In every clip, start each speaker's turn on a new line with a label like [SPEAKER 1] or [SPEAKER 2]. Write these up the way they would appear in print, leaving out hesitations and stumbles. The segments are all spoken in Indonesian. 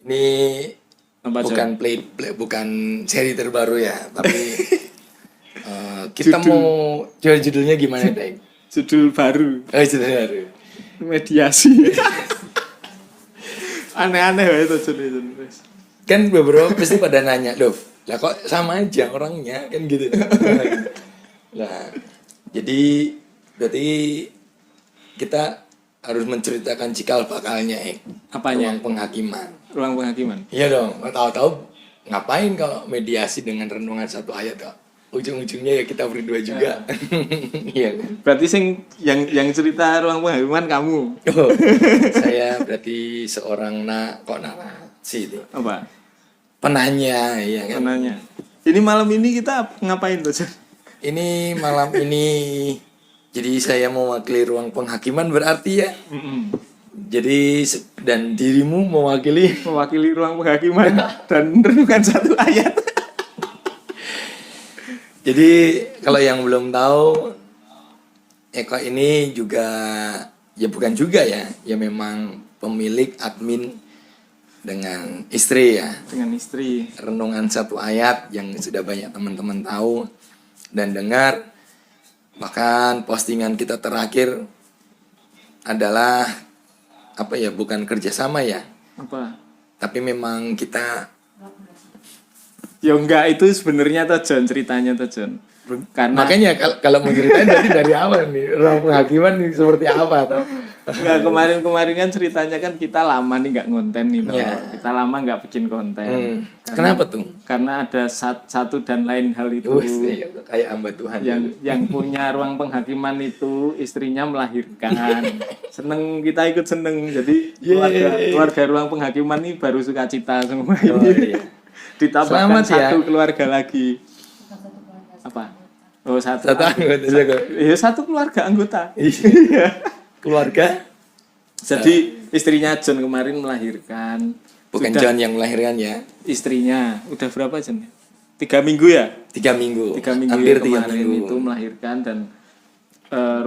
[SPEAKER 1] Ini
[SPEAKER 2] Apa,
[SPEAKER 1] bukan bukan seri terbaru ya, tapi kita mau jual judulnya gimana, Dek?
[SPEAKER 2] Judul baru.
[SPEAKER 1] Judul baru.
[SPEAKER 2] Mediasi. Aneh-aneh ya itu judul.
[SPEAKER 1] Kan beberapa pasti pada nanya, "Loh, lah kok sama aja orangnya?" Kan gitu. Nah, jadi berarti kita harus menceritakan cikal bakalnya,
[SPEAKER 2] Apanya?
[SPEAKER 1] ruang penghakiman.
[SPEAKER 2] Ruang penghakiman.
[SPEAKER 1] Iya dong, tahu-tahu ngapain kalau mediasi dengan renungan satu ayat kok. Ujung-ujungnya ya kita berdua juga. Iya kan?
[SPEAKER 2] Berarti yang cerita ruang penghakiman kamu.
[SPEAKER 1] Oh, saya berarti seorang narasi itu.
[SPEAKER 2] Apa?
[SPEAKER 1] Penanya, iya kan?
[SPEAKER 2] Penanya. Ini malam ini kita ngapain tuh?
[SPEAKER 1] Ini malam ini jadi saya mewakili ruang penghakiman berarti ya. Jadi dan dirimu mewakili
[SPEAKER 2] ruang penghakiman dan renungan satu ayat.
[SPEAKER 1] Jadi kalau yang belum tahu, Eko ini juga ya bukan juga ya memang pemilik admin dengan istri ya.
[SPEAKER 2] Dengan istri.
[SPEAKER 1] Renungan satu ayat yang sudah banyak teman-teman tahu dan dengar. Bahkan postingan kita terakhir adalah apa ya, bukan kerjasama ya.
[SPEAKER 2] Apa?
[SPEAKER 1] Tapi memang kita
[SPEAKER 2] ya enggak, itu sebenarnya tuh John, ceritanya tuh John. Karena
[SPEAKER 1] makanya kalau mau ceritain dari awal nih ruang penghakiman nih seperti apa tuh.
[SPEAKER 2] enggak, kemarin kan ceritanya kan kita lama nih nggak ngonten nih toh.
[SPEAKER 1] Ya.
[SPEAKER 2] Kita lama nggak bikin konten.
[SPEAKER 1] Kenapa tuh?
[SPEAKER 2] Karena ada satu dan lain hal itu.
[SPEAKER 1] Kayak hamba Tuhan
[SPEAKER 2] yang punya ruang penghakiman itu istrinya melahirkan. Seneng, kita ikut seneng. Jadi keluarga ruang penghakiman ini baru sukacita semua ini. Ditambahkan satu keluarga lagi. Apa? Oh, satu
[SPEAKER 1] anggota.
[SPEAKER 2] Iya, satu keluarga anggota.
[SPEAKER 1] Keluarga.
[SPEAKER 2] Jadi istrinya John kemarin melahirkan.
[SPEAKER 1] Bukan John yang melahirkan ya.
[SPEAKER 2] Istrinya udah berapa John? 3 minggu ya?
[SPEAKER 1] 3 minggu.
[SPEAKER 2] 3 minggu
[SPEAKER 1] Hampir
[SPEAKER 2] ya,
[SPEAKER 1] 3 minggu
[SPEAKER 2] itu melahirkan. Dan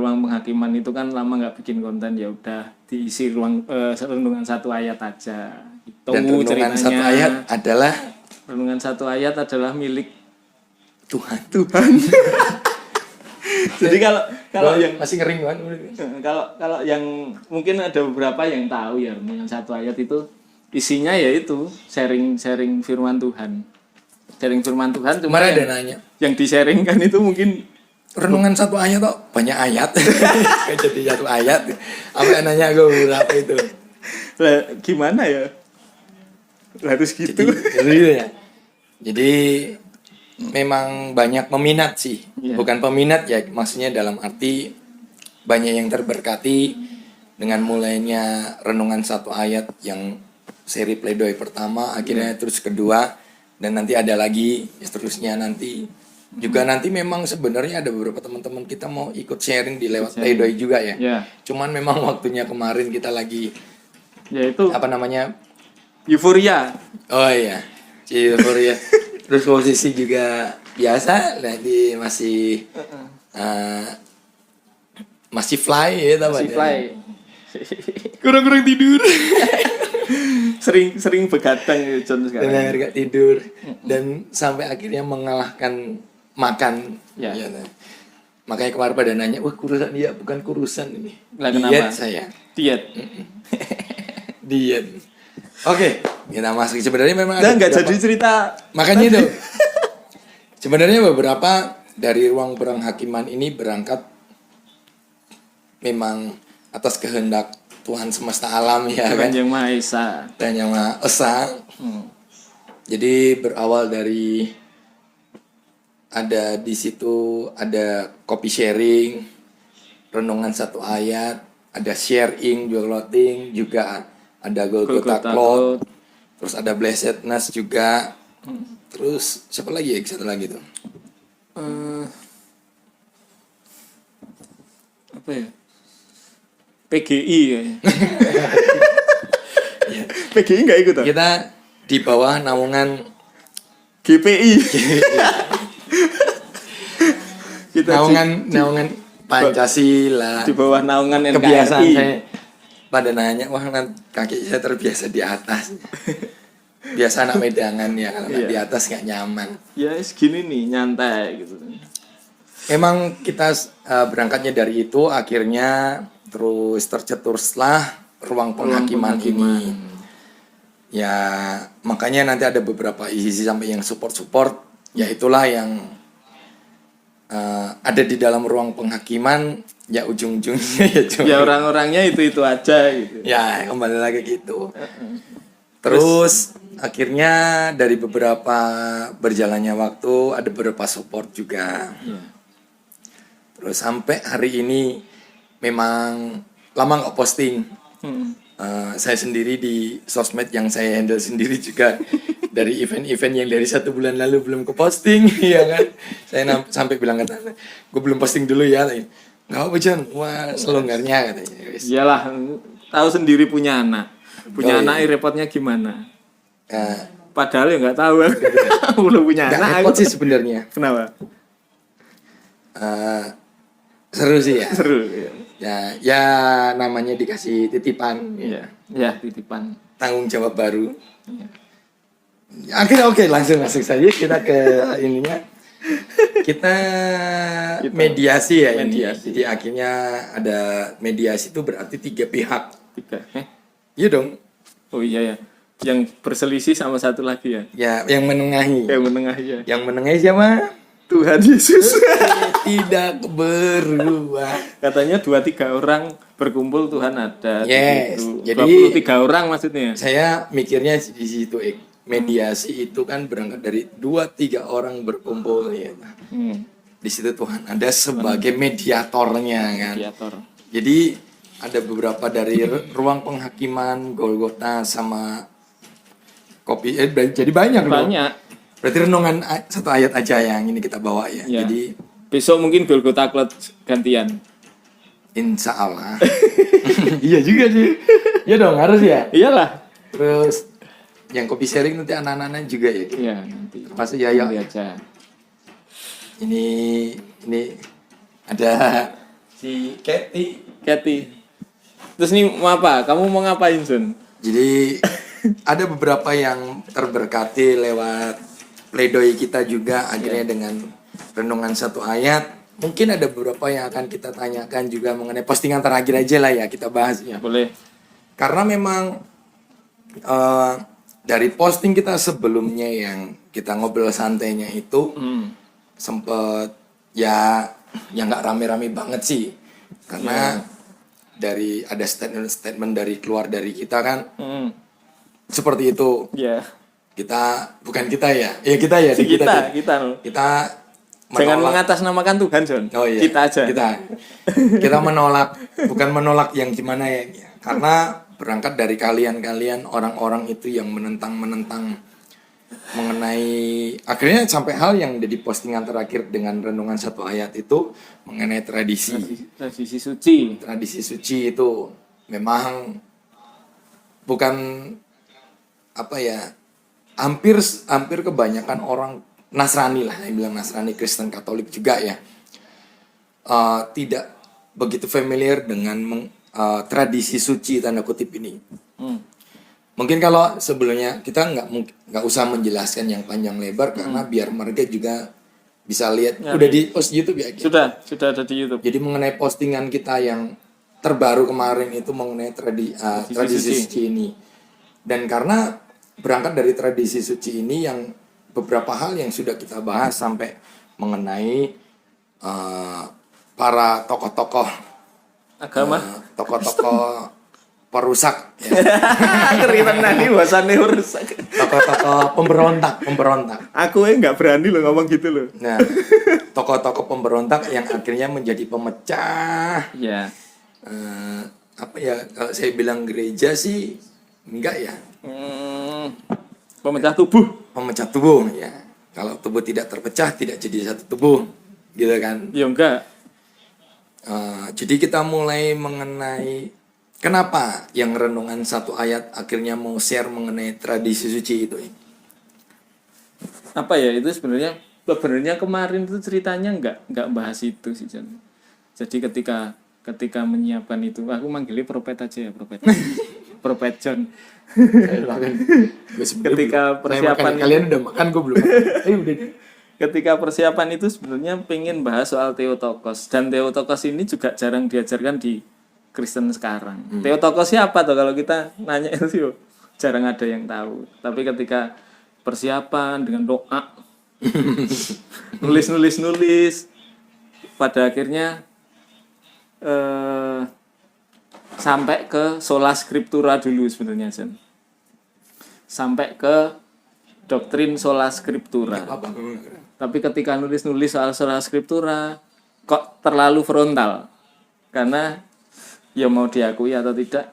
[SPEAKER 2] ruang penghakiman itu kan lama nggak bikin konten, ya udah diisi renungan satu ayat aja.
[SPEAKER 1] Dan renungan satu ayat adalah
[SPEAKER 2] renungan satu ayat adalah milik
[SPEAKER 1] Tuhan.
[SPEAKER 2] Jadi kalau yang
[SPEAKER 1] masih ngering kan?
[SPEAKER 2] Kalau yang mungkin ada beberapa yang tahu ya, renungan satu ayat itu isinya yaitu sharing firman Tuhan. Sharing firman Tuhan cuma
[SPEAKER 1] ada nanya.
[SPEAKER 2] Yang di-sharingkan itu mungkin
[SPEAKER 1] renungan satu ayat toh, banyak ayat. Jadi satu ayat. Apa nanya gue berapa itu?
[SPEAKER 2] Lah gimana ya? Harus gitu.
[SPEAKER 1] Jadi memang banyak peminat sih. Bukan peminat ya, maksudnya dalam arti banyak yang terberkati dengan mulainya renungan satu ayat yang seri pledoi pertama, akhirnya terus kedua, dan nanti ada lagi seterusnya nanti. Juga nanti memang sebenarnya ada beberapa teman-teman kita mau ikut sharing di lewat pledoi juga ya. Cuman memang waktunya kemarin kita lagi
[SPEAKER 2] yaitu
[SPEAKER 1] apa namanya?
[SPEAKER 2] Euforia.
[SPEAKER 1] Oh iya. Euforia. Terus posisi juga biasa, nanti masih fly ya,
[SPEAKER 2] masih fly.
[SPEAKER 1] Kurang tidur.
[SPEAKER 2] sering begadang ya John sekarang.
[SPEAKER 1] Dan nggak tidur dan sampai akhirnya mengalahkan makan. Ya. Makanya kemarin pada nanya, wah kurusan dia, bukan kurusan ini. Diet saya.
[SPEAKER 2] Diet.
[SPEAKER 1] Diet. Oke, kita masuk. Sebenarnya memang
[SPEAKER 2] ada nggak jadi cerita.
[SPEAKER 1] Makanya itu. Sebenarnya beberapa dari ruang penghakiman ini berangkat memang atas kehendak Tuhan semesta alam ya kan.
[SPEAKER 2] Yang Maha Esa.
[SPEAKER 1] Dan Yang Maha Esa. Jadi berawal dari ada di situ ada copy sharing, renungan satu ayat, ada sharing, journaling juga. Ada Golgotha Cloud, terus ada Blessedness juga, terus siapa lagi ya, satu lagi tuh?
[SPEAKER 2] Apa ya? PGI kayaknya. PGI nggak ikut?
[SPEAKER 1] Kita di bawah naungan
[SPEAKER 2] GPI. Kita
[SPEAKER 1] naungan Pancasila.
[SPEAKER 2] Di bawah naungan NKRI.
[SPEAKER 1] Kebiasaan saya pada nanya, wah kaki saya terbiasa di atas. biasa anak medangan ya, kalau nggak
[SPEAKER 2] Iya.
[SPEAKER 1] di atas nggak nyaman.
[SPEAKER 2] Ya segini nih, nyantai gitu.
[SPEAKER 1] Memang kita berangkatnya dari itu, akhirnya terus tercetuslah ruang penghakiman ini. Ya makanya nanti ada beberapa isi sampai yang support, ya itulah yang ada di dalam ruang penghakiman. Ya ujung-ujungnya ya cuma
[SPEAKER 2] Ya orang-orangnya itu aja gitu.
[SPEAKER 1] ya kembali lagi gitu. Terus akhirnya dari beberapa berjalannya waktu ada beberapa support juga. Terus sampai hari ini memang lama nggak posting. Saya sendiri di sosmed yang saya handle sendiri juga dari event-event yang dari 1 bulan lalu belum ke posting, ya kan? Saya sampai bilang ke Tante, gue belum posting dulu ya. Nggak apa John, wah selonggarnya katanya. Wis.
[SPEAKER 2] Iyalah, tahu sendiri punya anak. Punya
[SPEAKER 1] Oh,
[SPEAKER 2] anak
[SPEAKER 1] iya.
[SPEAKER 2] repotnya gimana?
[SPEAKER 1] Nah,
[SPEAKER 2] Padahal ya nggak tahu. Belum punya
[SPEAKER 1] nggak
[SPEAKER 2] anak.
[SPEAKER 1] repot
[SPEAKER 2] aku.
[SPEAKER 1] sih sebenarnya.
[SPEAKER 2] Kenapa?
[SPEAKER 1] Seru sih ya.
[SPEAKER 2] Seru. Ya.
[SPEAKER 1] Ya namanya dikasih titipan,
[SPEAKER 2] Iya. Ya, titipan.
[SPEAKER 1] tanggung jawab baru. Akhirnya oke, langsung saja kita ke ininya. Kita mediasi ya ini.
[SPEAKER 2] Mediasi.
[SPEAKER 1] Jadi akhirnya ada mediasi itu berarti 3 pihak.
[SPEAKER 2] 3.
[SPEAKER 1] Iya dong.
[SPEAKER 2] Oh iya ya. Yang berselisih sama satu lagi ya.
[SPEAKER 1] Ya yang menengahi.
[SPEAKER 2] Yang menengah ya.
[SPEAKER 1] Yang menengahi siapa?
[SPEAKER 2] Tuhan Yesus.
[SPEAKER 1] Tidak berubah.
[SPEAKER 2] Katanya 2-3 orang berkumpul Tuhan ada.
[SPEAKER 1] Yes,
[SPEAKER 2] Gitu.
[SPEAKER 1] jadi-
[SPEAKER 2] 23 orang maksudnya.
[SPEAKER 1] Saya mikirnya di situ, mediasi itu kan berangkat dari 2-3 orang berkumpul ya. Di situ Tuhan ada sebagai mediatornya kan.
[SPEAKER 2] Mediator.
[SPEAKER 1] Jadi ada beberapa dari ruang penghakiman, Golgota sama kopi. Jadi banyak dong.
[SPEAKER 2] Banyak.
[SPEAKER 1] Berarti renungan satu ayat aja yang ini kita bawa ya.
[SPEAKER 2] Ya.
[SPEAKER 1] Jadi
[SPEAKER 2] Besok mungkin Golgota Cloud gantian.
[SPEAKER 1] insya Allah. Iya juga sih. Iya dong harus ya.
[SPEAKER 2] Iyalah.
[SPEAKER 1] Terus yang kopi sharing nanti anak-anaknya juga ya.
[SPEAKER 2] Iya, nanti.
[SPEAKER 1] Pasti ya.
[SPEAKER 2] Nanti aja.
[SPEAKER 1] Ini ada si
[SPEAKER 2] Kathy. Terus nih mau apa? Kamu mau ngapain, Sun?
[SPEAKER 1] Jadi ada beberapa yang terberkati lewat pledoi kita juga akhirnya dengan renungan satu ayat. Mungkin ada beberapa yang akan kita tanyakan juga mengenai postingan terakhir aja lah ya kita bahas ya.
[SPEAKER 2] Boleh.
[SPEAKER 1] Karena memang dari posting kita sebelumnya yang kita ngobrol santainya itu sempet ya nggak rame-rame banget sih. Karena dari ada statement dari keluar dari kita kan seperti itu.
[SPEAKER 2] Ya.
[SPEAKER 1] Bukan kita ya kita ya di
[SPEAKER 2] Kita.
[SPEAKER 1] kita
[SPEAKER 2] Jangan
[SPEAKER 1] menolak.
[SPEAKER 2] mengatasnamakan Tuhan, Son.
[SPEAKER 1] Oh iya.
[SPEAKER 2] Kita aja.
[SPEAKER 1] Kita menolak, bukan menolak yang gimana ya. Karena berangkat dari kalian orang-orang itu yang menentang mengenai akhirnya sampai hal yang jadi postingan terakhir dengan renungan satu ayat itu mengenai tradisi
[SPEAKER 2] suci.
[SPEAKER 1] tradisi suci itu memang bukan apa ya, hampir kebanyakan orang Nasrani lah, yang bilang Nasrani, Kristen, Katolik juga ya, tidak begitu familiar dengan tradisi suci tanda kutip ini. Mungkin kalau sebelumnya kita nggak usah menjelaskan yang panjang lebar karena biar mereka juga bisa lihat, udah di post YouTube ya.
[SPEAKER 2] Sudah ada di YouTube.
[SPEAKER 1] Jadi mengenai postingan kita yang terbaru kemarin itu mengenai tradisi suci ini. Dan karena berangkat dari tradisi suci ini yang beberapa hal yang sudah kita bahas sampai mengenai para tokoh-tokoh
[SPEAKER 2] Agama.
[SPEAKER 1] tokoh-tokoh perusak ya.
[SPEAKER 2] Keritan nanti bahasane rusak.
[SPEAKER 1] Tokoh-tokoh pemberontak.
[SPEAKER 2] Aku nggak berani lo ngomong gitu loh.
[SPEAKER 1] Nah, tokoh-tokoh pemberontak yang akhirnya menjadi pemecah.
[SPEAKER 2] Ya.
[SPEAKER 1] Apa ya, kalau saya bilang gereja sih enggak ya,
[SPEAKER 2] Pemecah tubuh.
[SPEAKER 1] pemecah tubuh ya. Kalau tubuh tidak terpecah tidak jadi satu tubuh gitu kan.
[SPEAKER 2] Ya enggak.
[SPEAKER 1] Jadi kita mulai mengenai kenapa yang renungan satu ayat akhirnya mau share mengenai tradisi suci itu.
[SPEAKER 2] Apa ya, itu sebenarnya kemarin itu ceritanya enggak bahas itu sih, Jan. Jadi ketika menyiapkan itu, aku manggilnya Propet aja ya, Propet. Propet John.
[SPEAKER 1] Saya doakan. Gue sebenarnya
[SPEAKER 2] Ketika
[SPEAKER 1] belum. Saya
[SPEAKER 2] persiapan
[SPEAKER 1] makan, kalian udah makan, gue belum. Ayo udah.
[SPEAKER 2] Ketika persiapan itu sebenarnya pengen bahas soal Theotokos, dan Theotokos ini juga jarang diajarkan di Kristen sekarang. Theotokos siapa tuh kalau kita nanya itu jarang ada yang tahu. Tapi ketika persiapan dengan doa, nulis, pada akhirnya sampai ke sola scriptura dulu sebenarnya, Jen. Sampai ke doktrin sola scriptura.
[SPEAKER 1] Apa?
[SPEAKER 2] Tapi ketika nulis soal sola scriptura kok terlalu frontal. Karena ya mau diakui atau tidak,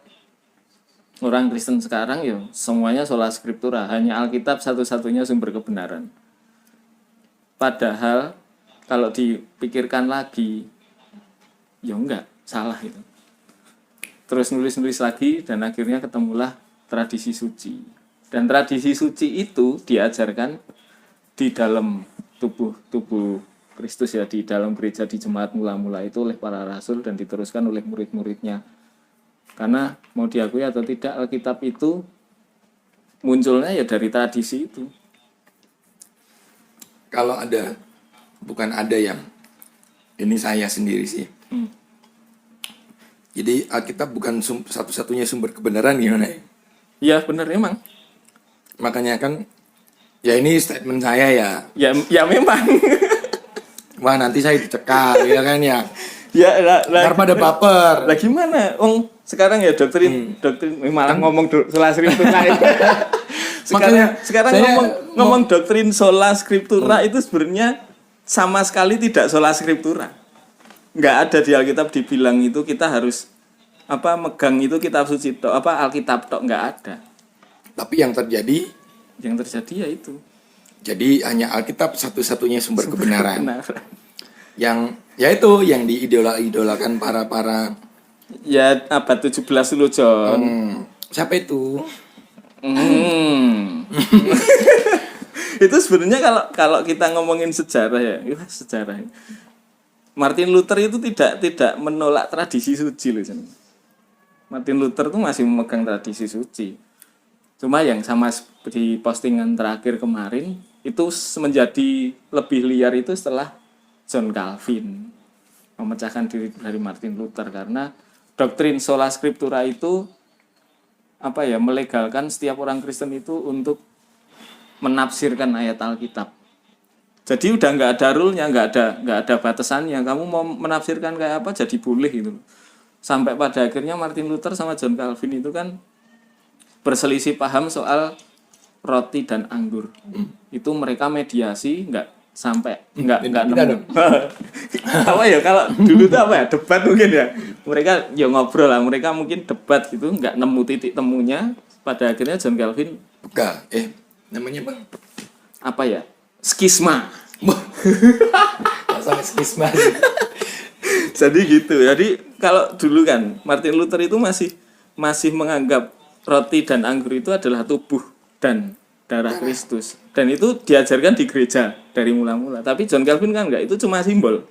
[SPEAKER 2] orang Kristen sekarang ya semuanya sola scriptura, hanya Alkitab satu-satunya sumber kebenaran. Padahal kalau dipikirkan lagi ya enggak, salah itu. Terus nulis lagi dan akhirnya ketemulah tradisi suci. Dan tradisi suci itu diajarkan di dalam tubuh Kristus ya, di dalam gereja di jemaat mula-mula itu oleh para rasul dan diteruskan oleh murid-muridnya. Karena mau diakui atau tidak, Alkitab itu munculnya ya dari tradisi itu.
[SPEAKER 1] Kalau ada, bukan ada yang, ini saya sendiri sih. Jadi Alkitab bukan satu-satunya sumber kebenaran gimana ya?
[SPEAKER 2] Iya benar emang.
[SPEAKER 1] Makanya kan, ya ini statement saya ya.
[SPEAKER 2] Ya memang.
[SPEAKER 1] Wah nanti saya dicekal ya kan ya.
[SPEAKER 2] Ya
[SPEAKER 1] Ntar pada baper.
[SPEAKER 2] Lah gimana? Sekarang ya doktrin malah ngomong sola scriptura. Sekarang
[SPEAKER 1] saya
[SPEAKER 2] ngomong doktrin sola scriptura itu sebenarnya sama sekali tidak sola scriptura. Nggak ada di Alkitab dibilang itu kita harus megang itu kitab suci tok, Alkitab tok, nggak ada.
[SPEAKER 1] Tapi yang terjadi
[SPEAKER 2] Ya itu.
[SPEAKER 1] jadi hanya Alkitab satu-satunya sumber kebenaran. Yang ya itu yang diidola-idolakan para
[SPEAKER 2] ya abad 17 dulu John.
[SPEAKER 1] Siapa itu?
[SPEAKER 2] Itu sebenarnya kalau kita ngomongin sejarah ya, sejarah. Martin Luther itu tidak menolak tradisi suci loh. Martin Luther tuh masih memegang tradisi suci. Cuma yang sama di postingan terakhir kemarin itu menjadi lebih liar itu setelah John Calvin memecahkan diri dari Martin Luther, karena doktrin sola scriptura itu melegalkan setiap orang Kristen itu untuk menafsirkan ayat Alkitab. Jadi udah nggak ada rule-nya, nggak ada batasannya. Kamu mau menafsirkan kayak apa jadi boleh gitu. Sampai pada akhirnya Martin Luther sama John Calvin itu kan berselisih paham soal roti dan anggur. Itu mereka mediasi nggak nemu. Kalau dulu tuh debat mungkin ya. Mereka ya ngobrol lah, mereka mungkin debat gitu nggak nemu titik temunya. Pada akhirnya John Calvin
[SPEAKER 1] namanya Bang?
[SPEAKER 2] Skisma.
[SPEAKER 1] Sampai skisma.
[SPEAKER 2] Jadi gitu. Jadi kalau dulu kan Martin Luther itu masih menganggap roti dan anggur itu adalah tubuh dan darah Kristus. Dan itu diajarkan di gereja dari mula-mula. Tapi John Calvin kan enggak, itu cuma simbol.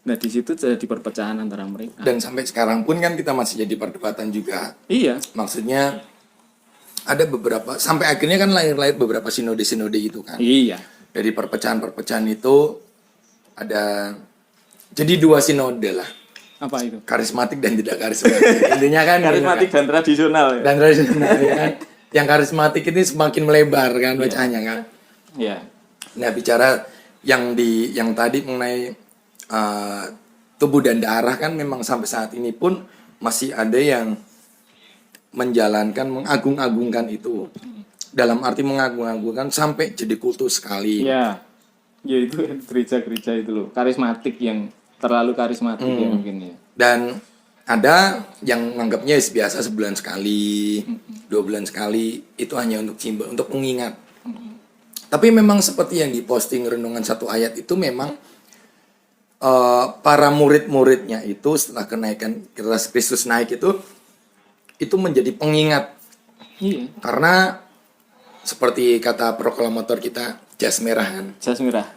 [SPEAKER 2] Nah, di situ jadi perpecahan antara mereka.
[SPEAKER 1] Dan sampai sekarang pun kan kita masih jadi perdebatan juga.
[SPEAKER 2] Iya.
[SPEAKER 1] Maksudnya ada beberapa, sampai akhirnya kan lahir beberapa sinode-sinode gitu kan.
[SPEAKER 2] Iya.
[SPEAKER 1] Dari perpecahan-perpecahan itu ada jadi 2 sinode lah.
[SPEAKER 2] Apa itu?
[SPEAKER 1] Karismatik dan tidak karismatik. Intinya kan
[SPEAKER 2] karismatik dan tradisional ya.
[SPEAKER 1] Dan tradisional ya kan. Yang karismatik ini semakin melebar kan bacaannya kan.
[SPEAKER 2] Iya.
[SPEAKER 1] Nah, bicara yang tadi mengenai tubuh dan darah kan memang sampai saat ini pun masih ada yang menjalankan, mengagung-agungkan itu. Dalam arti mengagung-agungkan sampai jadi kultus sekali.
[SPEAKER 2] Iya. Ya itu gereja-gereja itu loh, karismatik yang terlalu karismatik ya mungkin ya.
[SPEAKER 1] Dan ada yang menganggapnya biasa sebulan sekali, 2 bulan sekali, itu hanya untuk simbol, untuk mengingat. Tapi memang seperti yang diposting renungan 1 ayat itu memang para murid-muridnya itu setelah kenaikan Kristus naik itu menjadi pengingat.
[SPEAKER 2] Iya.
[SPEAKER 1] Karena seperti kata proklamator kita, jas merah kan.
[SPEAKER 2] Jas merah.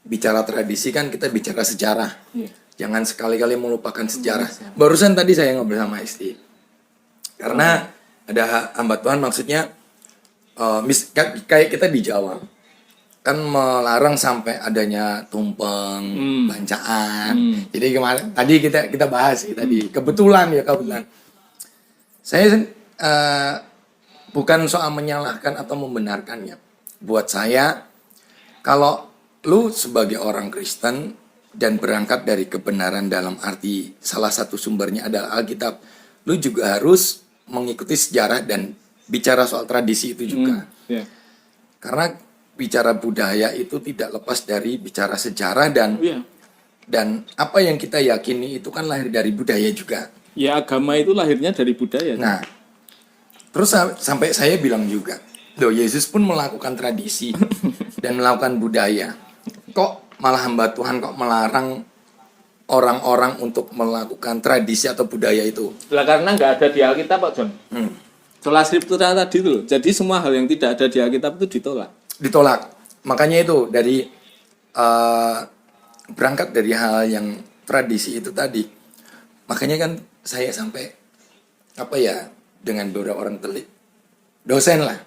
[SPEAKER 1] Bicara tradisi kan kita bicara sejarah.
[SPEAKER 2] Iya.
[SPEAKER 1] Jangan sekali-kali melupakan sejarah. Barusan tadi saya ngobrol sama Isti. Karena Ada hamba Tuhan maksudnya kayak kita di Jawa kan melarang sampai adanya tumpeng, bancaan. Jadi kemarin tadi kita bahas sih tadi kebetulan. Saya bukan soal menyalahkan atau membenarkannya. Buat saya, kalau lu sebagai orang Kristen dan berangkat dari kebenaran dalam arti salah satu sumbernya adalah Alkitab, lu juga harus mengikuti sejarah dan bicara soal tradisi itu juga. Karena bicara budaya itu tidak lepas dari bicara sejarah dan apa yang kita yakini itu kan lahir dari budaya juga.
[SPEAKER 2] Ya, agama itu lahirnya dari budaya.
[SPEAKER 1] Nah, terus sampai saya bilang juga, loh Yesus pun melakukan tradisi dan melakukan budaya. Kok malah hamba Tuhan kok melarang orang-orang untuk melakukan tradisi atau budaya itu?
[SPEAKER 2] Lah karena nggak ada di Alkitab, Pak John. Sola Scriptura tadi itu loh. Jadi semua hal yang tidak ada di Alkitab itu ditolak. Makanya itu dari berangkat dari hal yang tradisi itu tadi. Makanya kan saya sampai dengan beberapa orang dosen lah.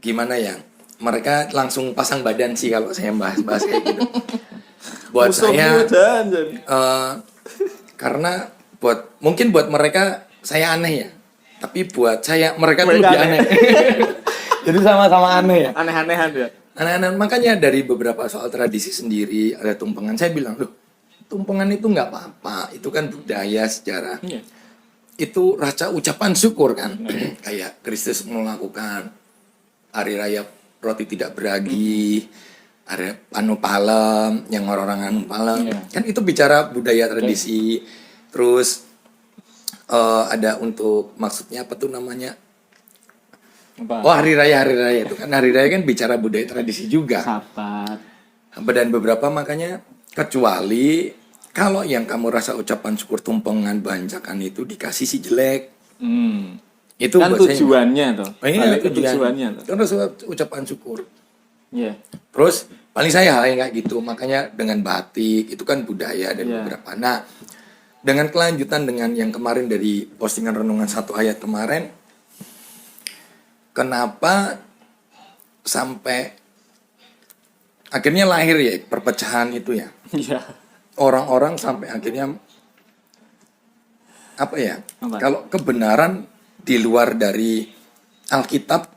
[SPEAKER 2] Gimana ya? Mereka langsung pasang badan sih kalau saya bahas kayak gitu. Buat saya karena mungkin buat mereka saya aneh ya. Tapi buat saya mereka tuh lebih aneh. Jadi sama-sama aneh ya. Aneh-anehan ya.
[SPEAKER 1] Aneh-aneh. Makanya dari beberapa soal tradisi sendiri ada tumpengan. Saya bilang, loh, tumpengan itu nggak apa-apa. Itu kan budaya sejarah. Itu rasa ucapan syukur kan. Kayak Kristus melakukan hari raya roti tidak beragi, hari anu palem, yang orang-orang anu palem. Kan itu bicara budaya tradisi. Terus ada untuk maksudnya apa tuh namanya? Oh, hari raya itu kan hari raya kan bicara budaya tradisi juga.
[SPEAKER 2] Sabat.
[SPEAKER 1] Dan beberapa makanya kecuali kalau yang kamu rasa ucapan syukur tumpengan banjakan itu dikasih si jelek. Itu
[SPEAKER 2] kan tujuannya toh.
[SPEAKER 1] Iya, tujuannya. Kan rasa ucapan syukur.
[SPEAKER 2] Iya.
[SPEAKER 1] Terus paling saya hal yang kayak gitu, makanya dengan batik itu kan budaya dan beberapa. Nah, dengan kelanjutan dengan yang kemarin dari postingan renungan 1 ayat kemarin, kenapa sampai akhirnya lahir ya perpecahan itu ya?
[SPEAKER 2] Iya.
[SPEAKER 1] Orang-orang sampai akhirnya kalau kebenaran di luar dari Alkitab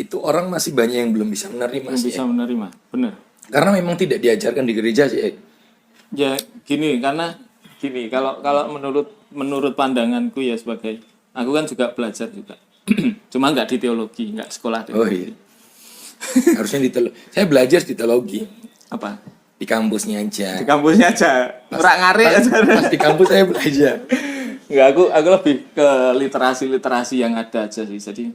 [SPEAKER 1] itu orang masih banyak yang belum bisa menerima.
[SPEAKER 2] Menerima, benar.
[SPEAKER 1] Karena memang tidak diajarkan di gereja sih.
[SPEAKER 2] Ya gini, kalau menurut pandanganku ya sebagai aku kan juga belajar juga. Cuma nggak di teologi, nggak sekolah teologi.
[SPEAKER 1] Oh iya. Harusnya di teologi. Saya belajar di teologi.
[SPEAKER 2] Apa?
[SPEAKER 1] Di kampusnya aja.
[SPEAKER 2] Di kampusnya aja. Ngerak-ngarik aja.
[SPEAKER 1] Pas di kampus saya belajar.
[SPEAKER 2] Enggak, aku lebih ke literasi yang ada aja sih. Jadi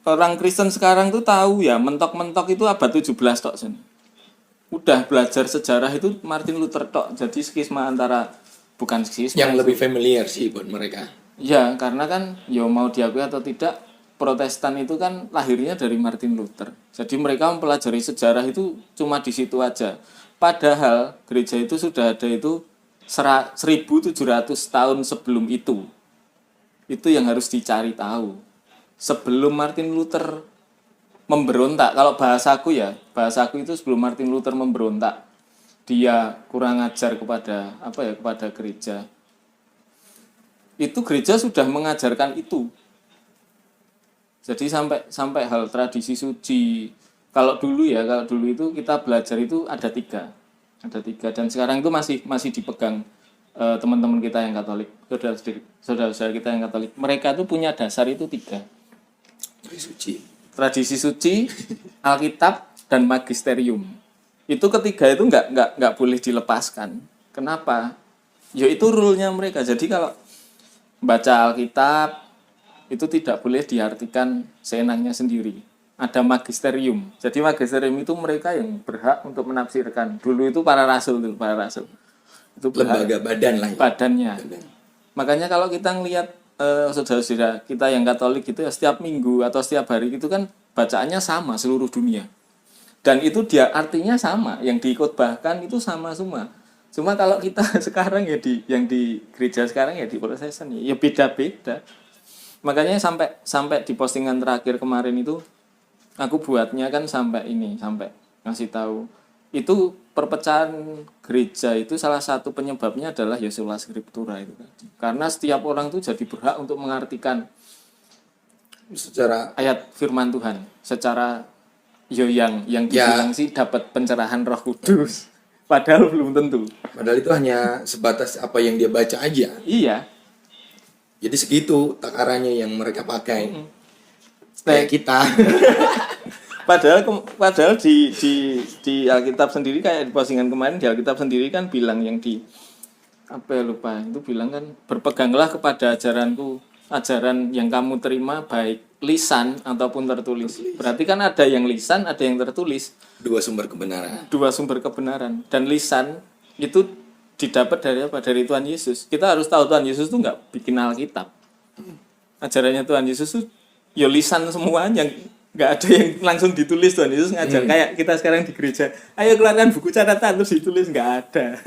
[SPEAKER 2] orang Kristen sekarang tuh tahu ya, mentok-mentok itu abad 17 tok, Sen. Udah belajar sejarah itu Martin Luther tok. Jadi skisma antara bukan skisma
[SPEAKER 1] yang lebih familiar sih buat mereka.
[SPEAKER 2] Ya, karena kan ya mau diakui atau tidak, Protestan itu kan lahirnya dari Martin Luther. Jadi mereka mempelajari sejarah itu cuma di situ aja. Padahal gereja itu sudah ada itu 1700 tahun sebelum itu. Itu yang harus dicari tahu. Sebelum Martin Luther memberontak, kalau bahasaku itu sebelum Martin Luther memberontak, dia kurang ajar kepada gereja. Itu gereja sudah mengajarkan itu. Jadi sampai hal tradisi suci. Kalau dulu itu kita belajar itu ada tiga dan sekarang itu masih dipegang teman-teman kita yang Katolik, saudara-saudara kita yang Katolik. Mereka itu punya dasar itu 3. Tradisi suci, Alkitab dan magisterium. Itu ketiga itu nggak boleh dilepaskan. Kenapa? Ya itu rule-nya mereka. Jadi kalau baca Alkitab itu tidak boleh diartikan seenaknya sendiri. Ada magisterium. Jadi magisterium itu mereka yang berhak untuk menafsirkan. Dulu itu para rasul. Itu
[SPEAKER 1] lembaga badan lah.
[SPEAKER 2] Badannya. Makanya kalau kita ngelihat saudara-saudara kita yang Katolik itu ya setiap minggu atau setiap hari itu kan bacaannya sama seluruh dunia. Dan itu dia artinya sama, yang diikutbahkan itu sama semua. Cuma kalau kita sekarang ya yang di gereja sekarang ya di Protestan ya beda-beda. Makanya sampai di postingan terakhir kemarin itu aku buatnya kan sampai ngasih tahu itu perpecahan gereja itu salah satu penyebabnya adalah ya sola scriptura itu tadi. Karena setiap orang tuh jadi berhak untuk mengartikan
[SPEAKER 1] secara
[SPEAKER 2] ayat firman Tuhan secara yang dibilang sih dapat pencerahan Roh Kudus. Padahal belum tentu.
[SPEAKER 1] padahal itu hanya sebatas apa yang dia baca aja.
[SPEAKER 2] Iya.
[SPEAKER 1] Jadi segitu takarannya yang mereka pakai.
[SPEAKER 2] Kayak
[SPEAKER 1] kita.
[SPEAKER 2] Padahal di Alkitab sendiri kayak di postingan kemarin di Alkitab sendiri kan bilang yang di apa ya lupa itu bilang kan berpeganglah kepada ajaran yang kamu terima baik lisan ataupun tertulis. Berarti kan ada yang lisan, ada yang tertulis.
[SPEAKER 1] Dua sumber kebenaran.
[SPEAKER 2] Dua sumber kebenaran. Dan lisan itu didapat dari apa? Dari Tuhan Yesus. Kita harus tahu Tuhan Yesus itu nggak bikin Alkitab. Ajarannya Tuhan Yesus itu ya lisan semuanya. Nggak ada yang langsung ditulis. Tuhan Yesus ngajar kayak kita sekarang di gereja, ayo keluarkan buku catatan terus ditulis, nggak ada.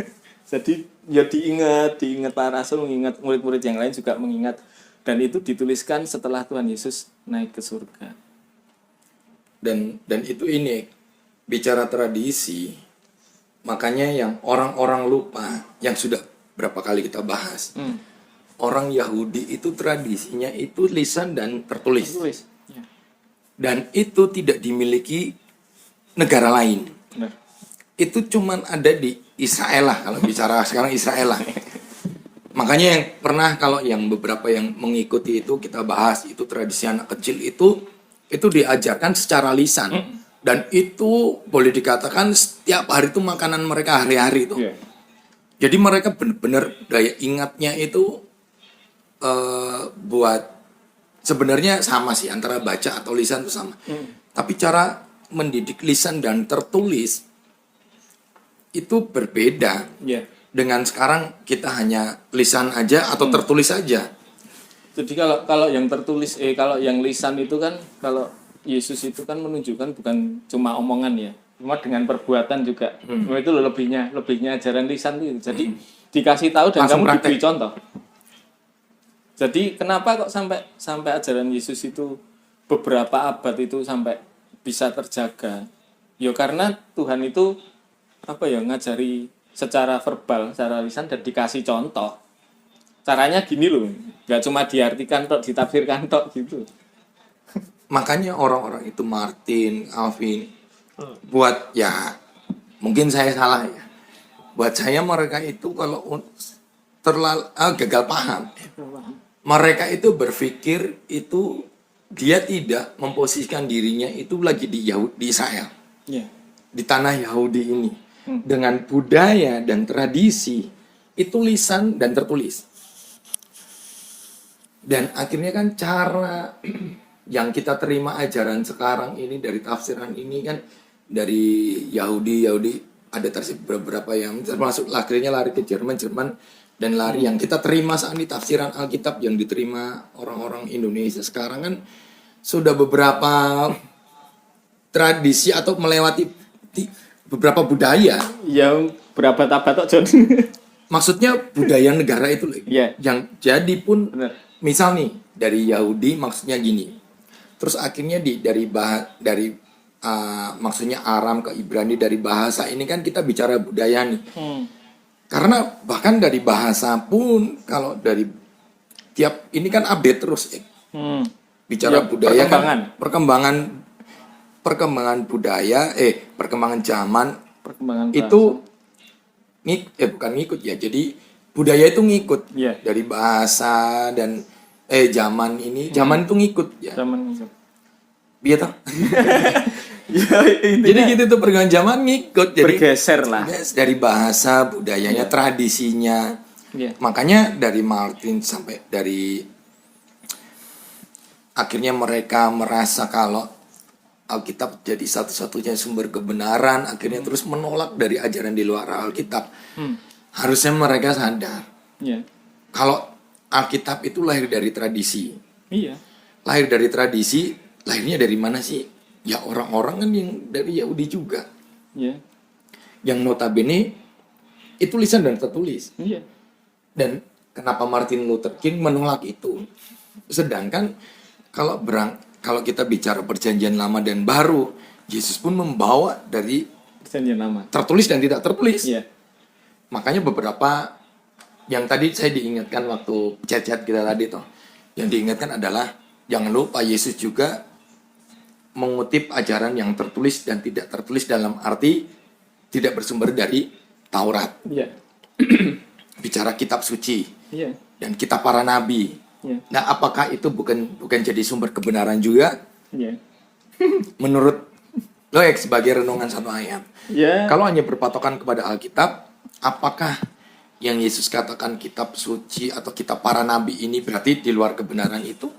[SPEAKER 2] Jadi ya diingat para rasul, mengingat murid-murid yang lain juga mengingat, dan itu dituliskan setelah Tuhan Yesus naik ke surga.
[SPEAKER 1] Dan itu ini bicara tradisi, makanya yang orang-orang lupa yang sudah berapa kali kita bahas. Orang Yahudi itu tradisinya itu lisan dan tertulis.
[SPEAKER 2] Ya.
[SPEAKER 1] Dan itu tidak dimiliki negara lain.
[SPEAKER 2] Benar.
[SPEAKER 1] Itu cuman ada di Israel lah, kalau bicara sekarang Israel lah. Makanya yang pernah kalau yang beberapa yang mengikuti itu kita bahas itu tradisi anak kecil itu diajarkan secara lisan. Dan itu boleh dikatakan setiap hari itu makanan mereka hari-hari itu.
[SPEAKER 2] Yeah.
[SPEAKER 1] Jadi mereka benar-benar daya ingatnya itu buat sebenarnya sama sih antara baca atau lisan itu sama. Tapi cara mendidik lisan dan tertulis itu berbeda.
[SPEAKER 2] Yeah.
[SPEAKER 1] Dengan sekarang kita hanya lisan aja atau tertulis aja.
[SPEAKER 2] Jadi kalau yang tertulis kalau yang lisan itu kan kalau Yesus itu kan menunjukkan bukan cuma omongan ya, cuma dengan perbuatan juga. Itu lebihnya ajaran lisan itu. Jadi dikasih tahu dan
[SPEAKER 1] Langsung
[SPEAKER 2] kamu
[SPEAKER 1] praktek.
[SPEAKER 2] diberi contoh. Jadi kenapa kok sampai ajaran Yesus itu beberapa abad itu sampai bisa terjaga? Ya karena Tuhan itu ngajari secara verbal, secara lisan dan dikasih contoh. Caranya gini loh, nggak cuma diartikan tok, ditafsirkan tok gitu.
[SPEAKER 1] Makanya orang-orang itu Martin, Alvin, buat ya mungkin saya salah ya. Buat saya mereka itu kalau terlalu gagal paham. Mereka itu berpikir itu dia tidak memposisikan dirinya itu lagi di Israel.
[SPEAKER 2] Yeah.
[SPEAKER 1] Di tanah Yahudi ini. Dengan budaya dan tradisi itu lisan dan tertulis. Dan akhirnya kan cara yang kita terima ajaran sekarang ini dari tafsiran ini kan dari Yahudi ada beberapa yang termasuk akhirnya lari ke Jerman dan lari yang kita terima saat ini tafsiran Alkitab yang diterima orang-orang Indonesia sekarang kan sudah beberapa tradisi atau melewati beberapa budaya.
[SPEAKER 2] Yang berapa abad tok John?
[SPEAKER 1] Maksudnya budaya negara itu
[SPEAKER 2] Yeah.
[SPEAKER 1] yang jadi pun
[SPEAKER 2] Benar.
[SPEAKER 1] misal nih dari Yahudi maksudnya gini. Terus akhirnya maksudnya Aram ke Ibrani dari bahasa ini kan kita bicara budaya nih. Karena bahkan dari bahasa pun kalau dari tiap ini kan update terus ya. Bicara
[SPEAKER 2] Ya,
[SPEAKER 1] budaya
[SPEAKER 2] perkembangan.
[SPEAKER 1] kan perkembangan budaya perkembangan zaman
[SPEAKER 2] Perkembangan
[SPEAKER 1] itu bukan ngikut ya. Jadi budaya itu ngikut
[SPEAKER 2] Iya.
[SPEAKER 1] dari bahasa dan zaman ini zaman itu ngikut ya.
[SPEAKER 2] zaman itu.
[SPEAKER 1] Biar toh.
[SPEAKER 2] Ya,
[SPEAKER 1] Jadi gitu tuh perkembangan zaman ngikut jadi
[SPEAKER 2] bergeser lah.
[SPEAKER 1] dari bahasa budayanya tradisinya.
[SPEAKER 2] Iya.
[SPEAKER 1] Makanya dari Martin sampai dari akhirnya mereka merasa kalau Alkitab jadi satu-satunya sumber kebenaran, akhirnya terus menolak dari ajaran di luar Alkitab. Harusnya mereka sadar
[SPEAKER 2] Iya.
[SPEAKER 1] kalau Alkitab itu lahir dari tradisi.
[SPEAKER 2] Iya.
[SPEAKER 1] Lahir dari tradisi, lahirnya dari mana sih? Ya orang-orang kan yang dari Yahudi juga.
[SPEAKER 2] Iya.
[SPEAKER 1] Yang notabene itu lisan dan tertulis.
[SPEAKER 2] Iya.
[SPEAKER 1] Dan kenapa Martin Luther King menolak itu? Sedangkan kalau kita bicara perjanjian lama dan baru, Yesus pun membawa dari
[SPEAKER 2] Perjanjian lama.
[SPEAKER 1] tertulis dan tidak tertulis.
[SPEAKER 2] Iya.
[SPEAKER 1] Makanya beberapa yang tadi saya diingatkan waktu chat-chat kita tadi toh, yang diingatkan adalah jangan lupa Yesus juga mengutip ajaran yang tertulis dan tidak tertulis dalam arti tidak bersumber dari Taurat.
[SPEAKER 2] Iya.
[SPEAKER 1] Bicara kitab suci
[SPEAKER 2] Iya.
[SPEAKER 1] dan kitab para nabi.
[SPEAKER 2] Iya.
[SPEAKER 1] Nah, apakah itu bukan jadi sumber kebenaran juga
[SPEAKER 2] Iya.
[SPEAKER 1] menurut Loek sebagai renungan satu ayat?
[SPEAKER 2] Iya.
[SPEAKER 1] Kalau hanya berpatokan kepada Alkitab, apakah yang Yesus katakan kitab suci atau kitab para nabi ini berarti di luar kebenaran itu?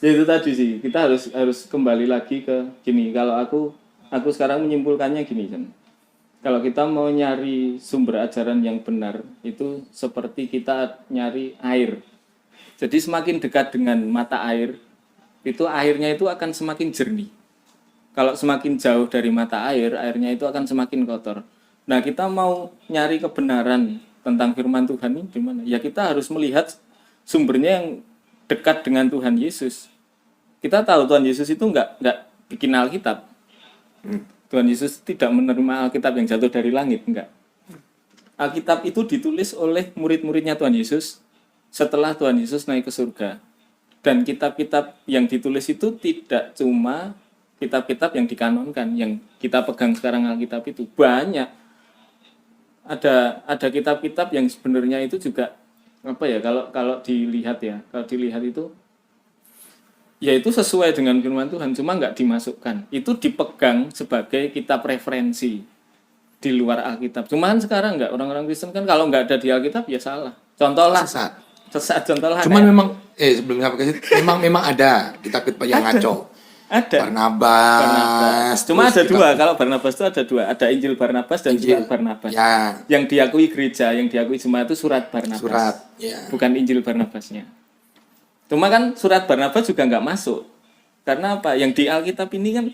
[SPEAKER 2] Ya itu tadi sih, kita harus kembali lagi ke gini. Kalau aku sekarang menyimpulkannya gini kan. Kalau kita mau nyari sumber ajaran yang benar, itu seperti kita nyari air. Jadi semakin dekat dengan mata air, itu airnya itu akan semakin jernih. Kalau semakin jauh dari mata air, airnya itu akan semakin kotor. Nah, kita mau nyari kebenaran tentang firman Tuhan ini gimana? Ya kita harus melihat sumbernya yang dekat dengan Tuhan Yesus. Kita tahu Tuhan Yesus itu nggak bikin Alkitab. Tuhan Yesus tidak menerima Alkitab yang jatuh dari langit, enggak. Alkitab itu ditulis oleh murid-muridnya Tuhan Yesus setelah Tuhan Yesus naik ke surga. Dan kitab-kitab yang ditulis itu tidak cuma kitab-kitab yang dikanonkan, yang kita pegang sekarang Alkitab itu banyak. Ada kitab-kitab yang sebenarnya itu juga apa ya, kalau dilihat itu ya itu sesuai dengan firman Tuhan, cuma nggak dimasukkan. Itu dipegang sebagai kitab referensi di luar Alkitab. Cuman sekarang nggak, orang-orang Kristen kan kalau nggak ada di Alkitab ya salah. Contoh lah, sesat contoh lah.
[SPEAKER 1] Cuman memang sebelumnya memang ada kitab-kitab yang ngaco.
[SPEAKER 2] Ada.
[SPEAKER 1] Barnabas.
[SPEAKER 2] Cuma ada dua. Kalau Barnabas itu ada dua. Ada Injil Barnabas dan Surat Barnabas.
[SPEAKER 1] Ya.
[SPEAKER 2] Yang diakui gereja, yang diakui jemaat itu Surat Barnabas.
[SPEAKER 1] Ya.
[SPEAKER 2] Bukan Injil Barnabasnya. Cuma kan Surat Barnabas juga nggak masuk. Karena apa? Yang di Alkitab ini kan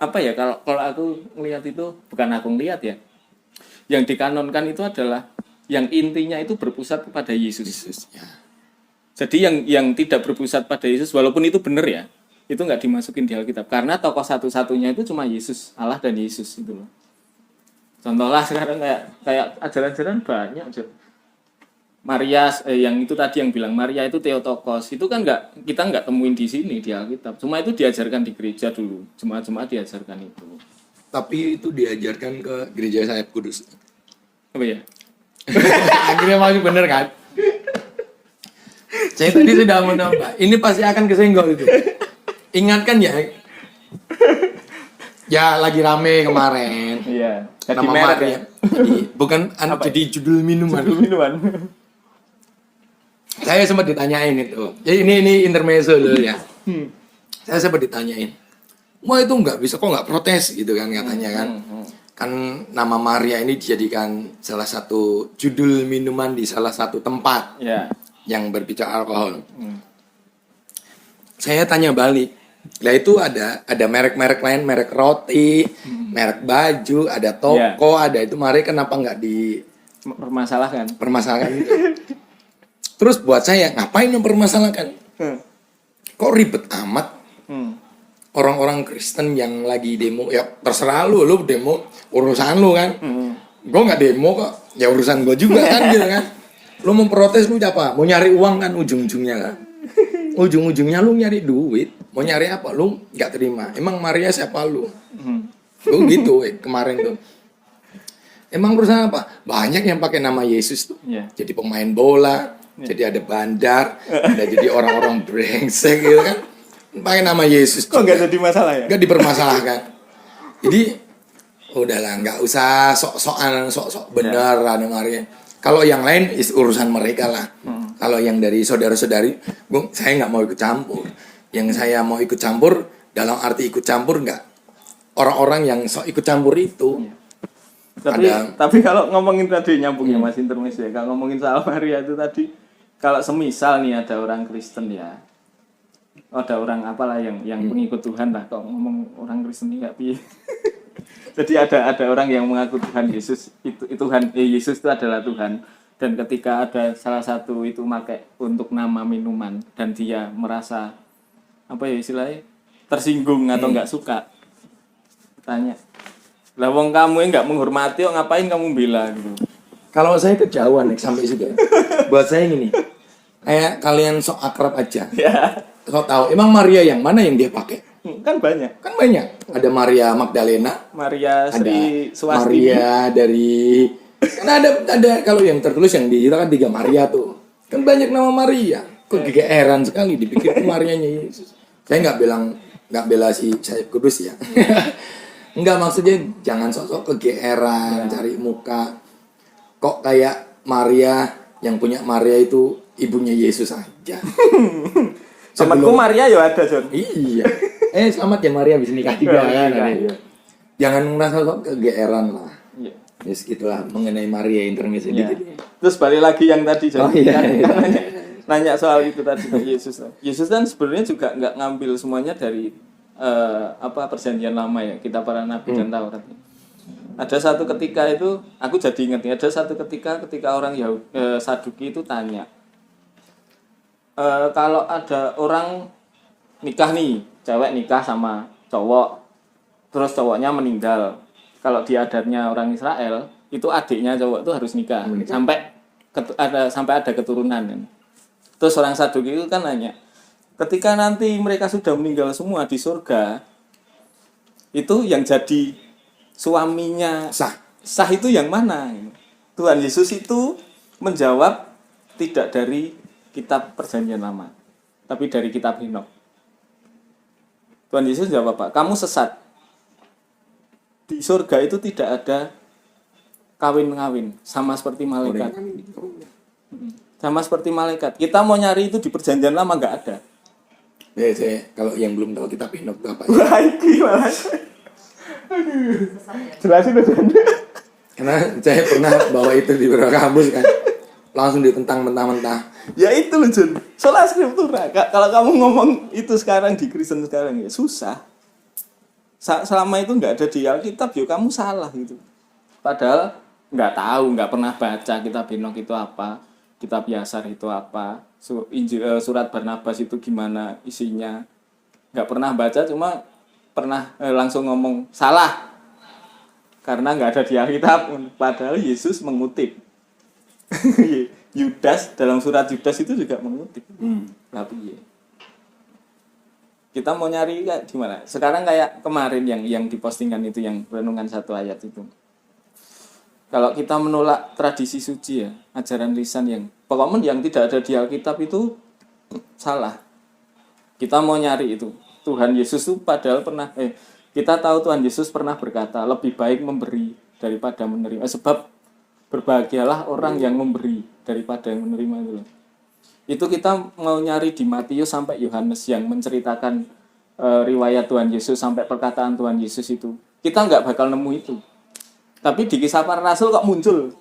[SPEAKER 2] apa ya? Kalau aku melihat itu, bukan aku ngelihat ya. Yang dikanonkan itu adalah yang intinya itu berpusat kepada Yesus.
[SPEAKER 1] Ya.
[SPEAKER 2] Jadi yang tidak berpusat pada Yesus, walaupun itu benar ya, itu nggak dimasukin di Alkitab. Karena tokoh satu-satunya itu cuma Yesus, Allah dan Yesus itu loh. Contoh lah sekarang kayak ajaran-ajaran banyak. Maria yang itu tadi yang bilang Maria itu Theotokos, itu kan kita nggak temuin di sini di Alkitab. Cuma itu diajarkan di gereja dulu, jemaat-jemaat diajarkan itu.
[SPEAKER 1] Tapi itu diajarkan ke gereja Sayap Kudus.
[SPEAKER 2] Apa ya?
[SPEAKER 1] Akhirnya masih bener kan? Saya tadi sudah menambah. Ini pasti akan kesenggol itu. Ingatkan ya. Ya lagi rame kemarin.
[SPEAKER 2] Iya.
[SPEAKER 1] Nama Maria. Jadi, bukan jadi judul minuman. Saya sempat ditanyain itu. Jadi ini intermezzo dulu ya. Saya sempat ditanyain. Wah itu nggak bisa, kok nggak protes gitu kan katanya kan. Kan nama Maria ini dijadikan salah satu judul minuman di salah satu tempat yang berbicara alkohol. Saya tanya balik. Lah itu ada merek-merek lain, merek roti, merek baju, ada toko, ada itu. Maria kenapa nggak permasalahkan itu? Terus buat saya, ngapain mempermasalahkan? Kok ribet amat? Orang-orang Kristen yang lagi demo, ya terserah lu demo, urusan lu kan. Gue nggak demo kok, ya urusan gue juga kan gitu kan. Lu mau protes lu apa? Mau nyari uang kan ujung-ujungnya kan. Ujung-ujungnya lu nyari duit. Mau nyari apa? Lu nggak terima. Emang Maria siapa lu? Gue gitu kemarin tuh. Emang urusan apa? Banyak yang pakai nama Yesus tuh. Jadi pemain bola, jadi ada bandar, ada jadi orang-orang brengsek gitu kan. Pakai nama Yesus.
[SPEAKER 2] Kok nggak jadi masalah ya?
[SPEAKER 1] Nggak dipermasalahkan. Jadi udahlah, nggak usah sok-sok benar ada Maria. Kalau yang lain urusan mereka lah. Kalau yang dari saudara-saudari, saya nggak mau ikut campur. Yang saya mau ikut campur dalam arti ikut campur nggak orang-orang yang sok ikut campur itu.
[SPEAKER 2] Tapi kalau ngomongin tadi nyambungnya Mas Intermes ya, kalau ngomongin soal Maria itu tadi, kalau semisal nih ada orang Kristen ya, ada orang apalah yang pengikut Tuhan lah, kalau ngomong orang Kristen ini nggak piye. Jadi ada orang yang mengaku Tuhan Yesus itu Tuhan, Yesus itu adalah Tuhan, dan ketika ada salah satu itu pakai untuk nama minuman dan dia merasa apa ya istilahnya tersinggung atau nggak suka, tanya, lah wong kamu yang nggak menghormati, kok ngapain kamu bela gitu.
[SPEAKER 1] Kalau saya kejauhan sampai situ. Buat saya gini, kayak kalian sok akrab aja.
[SPEAKER 2] Ya,
[SPEAKER 1] Kau tahu, emang Maria yang mana yang dia pakai?
[SPEAKER 2] kan banyak.
[SPEAKER 1] Kan banyak. Ada Maria Magdalena,
[SPEAKER 2] Maria
[SPEAKER 1] ada
[SPEAKER 2] Sri Swastini.
[SPEAKER 1] Maria dari kan ada kalau yang tertulis yang di kita kan 3 Maria tuh. Kan banyak nama Maria. Kok kegeeran sekali dipikir itu Marianya Yesus. Saya nggak bela si Syed Kudus ya. Enggak, maksudnya jangan sosok kegeeran, cari muka. Kok kayak Maria yang punya Maria itu ibunya Yesus aja.
[SPEAKER 2] Temanku Maria ya ada, John.
[SPEAKER 1] Iya. Selamat ya Maria bisa nikah juga kan.
[SPEAKER 2] Iya.
[SPEAKER 1] Jangan merasa kok kegeeran lah.
[SPEAKER 2] Iya.
[SPEAKER 1] Yes, gitulah mengenai Maria intermezzo
[SPEAKER 2] Iya.
[SPEAKER 1] gitu.
[SPEAKER 2] Terus balik lagi yang tadi, John.
[SPEAKER 1] Oh, iya.
[SPEAKER 2] Kan nanya soal itu tadi Yesus. Yesus kan sebenarnya juga nggak ngambil semuanya dari perjanjian lama ya, kita para nabi dan Taurat. Ada satu ketika itu aku jadi ingat ya, ada satu ketika orang Saduki itu tanya, kalau ada orang nikah nih, cewek nikah sama cowok, terus cowoknya meninggal, kalau di adatnya orang Israel itu adiknya cowok itu harus nikah sampai ada keturunan kan. Terus orang Saduki itu kan nanya, ketika nanti mereka sudah meninggal semua di surga, itu yang jadi suaminya sah itu yang mana? Tuhan Yesus itu menjawab tidak dari kitab perjanjian lama, tapi dari kitab Henokh. Tuhan Yesus jawab apa? Kamu sesat. Di surga itu tidak ada kawin-kawin, sama seperti malaikat. Sama seperti malaikat. Kita mau nyari itu di perjanjian lama nggak ada.
[SPEAKER 1] Saya kalau yang belum tahu kitab Henokh itu apa?
[SPEAKER 2] Wah, gimana? Jelasin dong.
[SPEAKER 1] Karena saya pernah bawa itu di beberapa kampus kan. Langsung ditentang mentah-mentah.
[SPEAKER 2] Ya itu loh, Jun. Sola Scriptura. Kalau kamu ngomong itu sekarang di Kristen sekarang ya susah. Selama itu nggak ada di Alkitab, ya kamu salah gitu. Padahal nggak tahu, nggak pernah baca kitab Henokh itu apa, kitab Yasar itu apa, surat Barnabas itu gimana isinya. Nggak pernah baca, cuma pernah langsung ngomong salah karena nggak ada di Alkitab. Padahal Yesus mengutip. Yudas, dalam surat Yudas itu juga mengutip. Tapi ya, kita mau nyari kayak gimana? Sekarang kayak kemarin yang dipostingan itu, yang renungan 1 ayat itu. Kalau kita menolak tradisi suci ya, ajaran lisan yang pokoknya yang tidak ada di Alkitab itu salah. Kita mau nyari itu. Tuhan Yesus itu padahal pernah kita tahu Tuhan Yesus pernah berkata, lebih baik memberi daripada menerima. Sebab berbahagialah orang yang memberi daripada yang menerima itu. Itu kita mau nyari di Matius sampai Yohanes yang menceritakan riwayat Tuhan Yesus sampai perkataan Tuhan Yesus itu. Kita nggak bakal nemu itu. Tapi di Kisah Para Rasul kok muncul.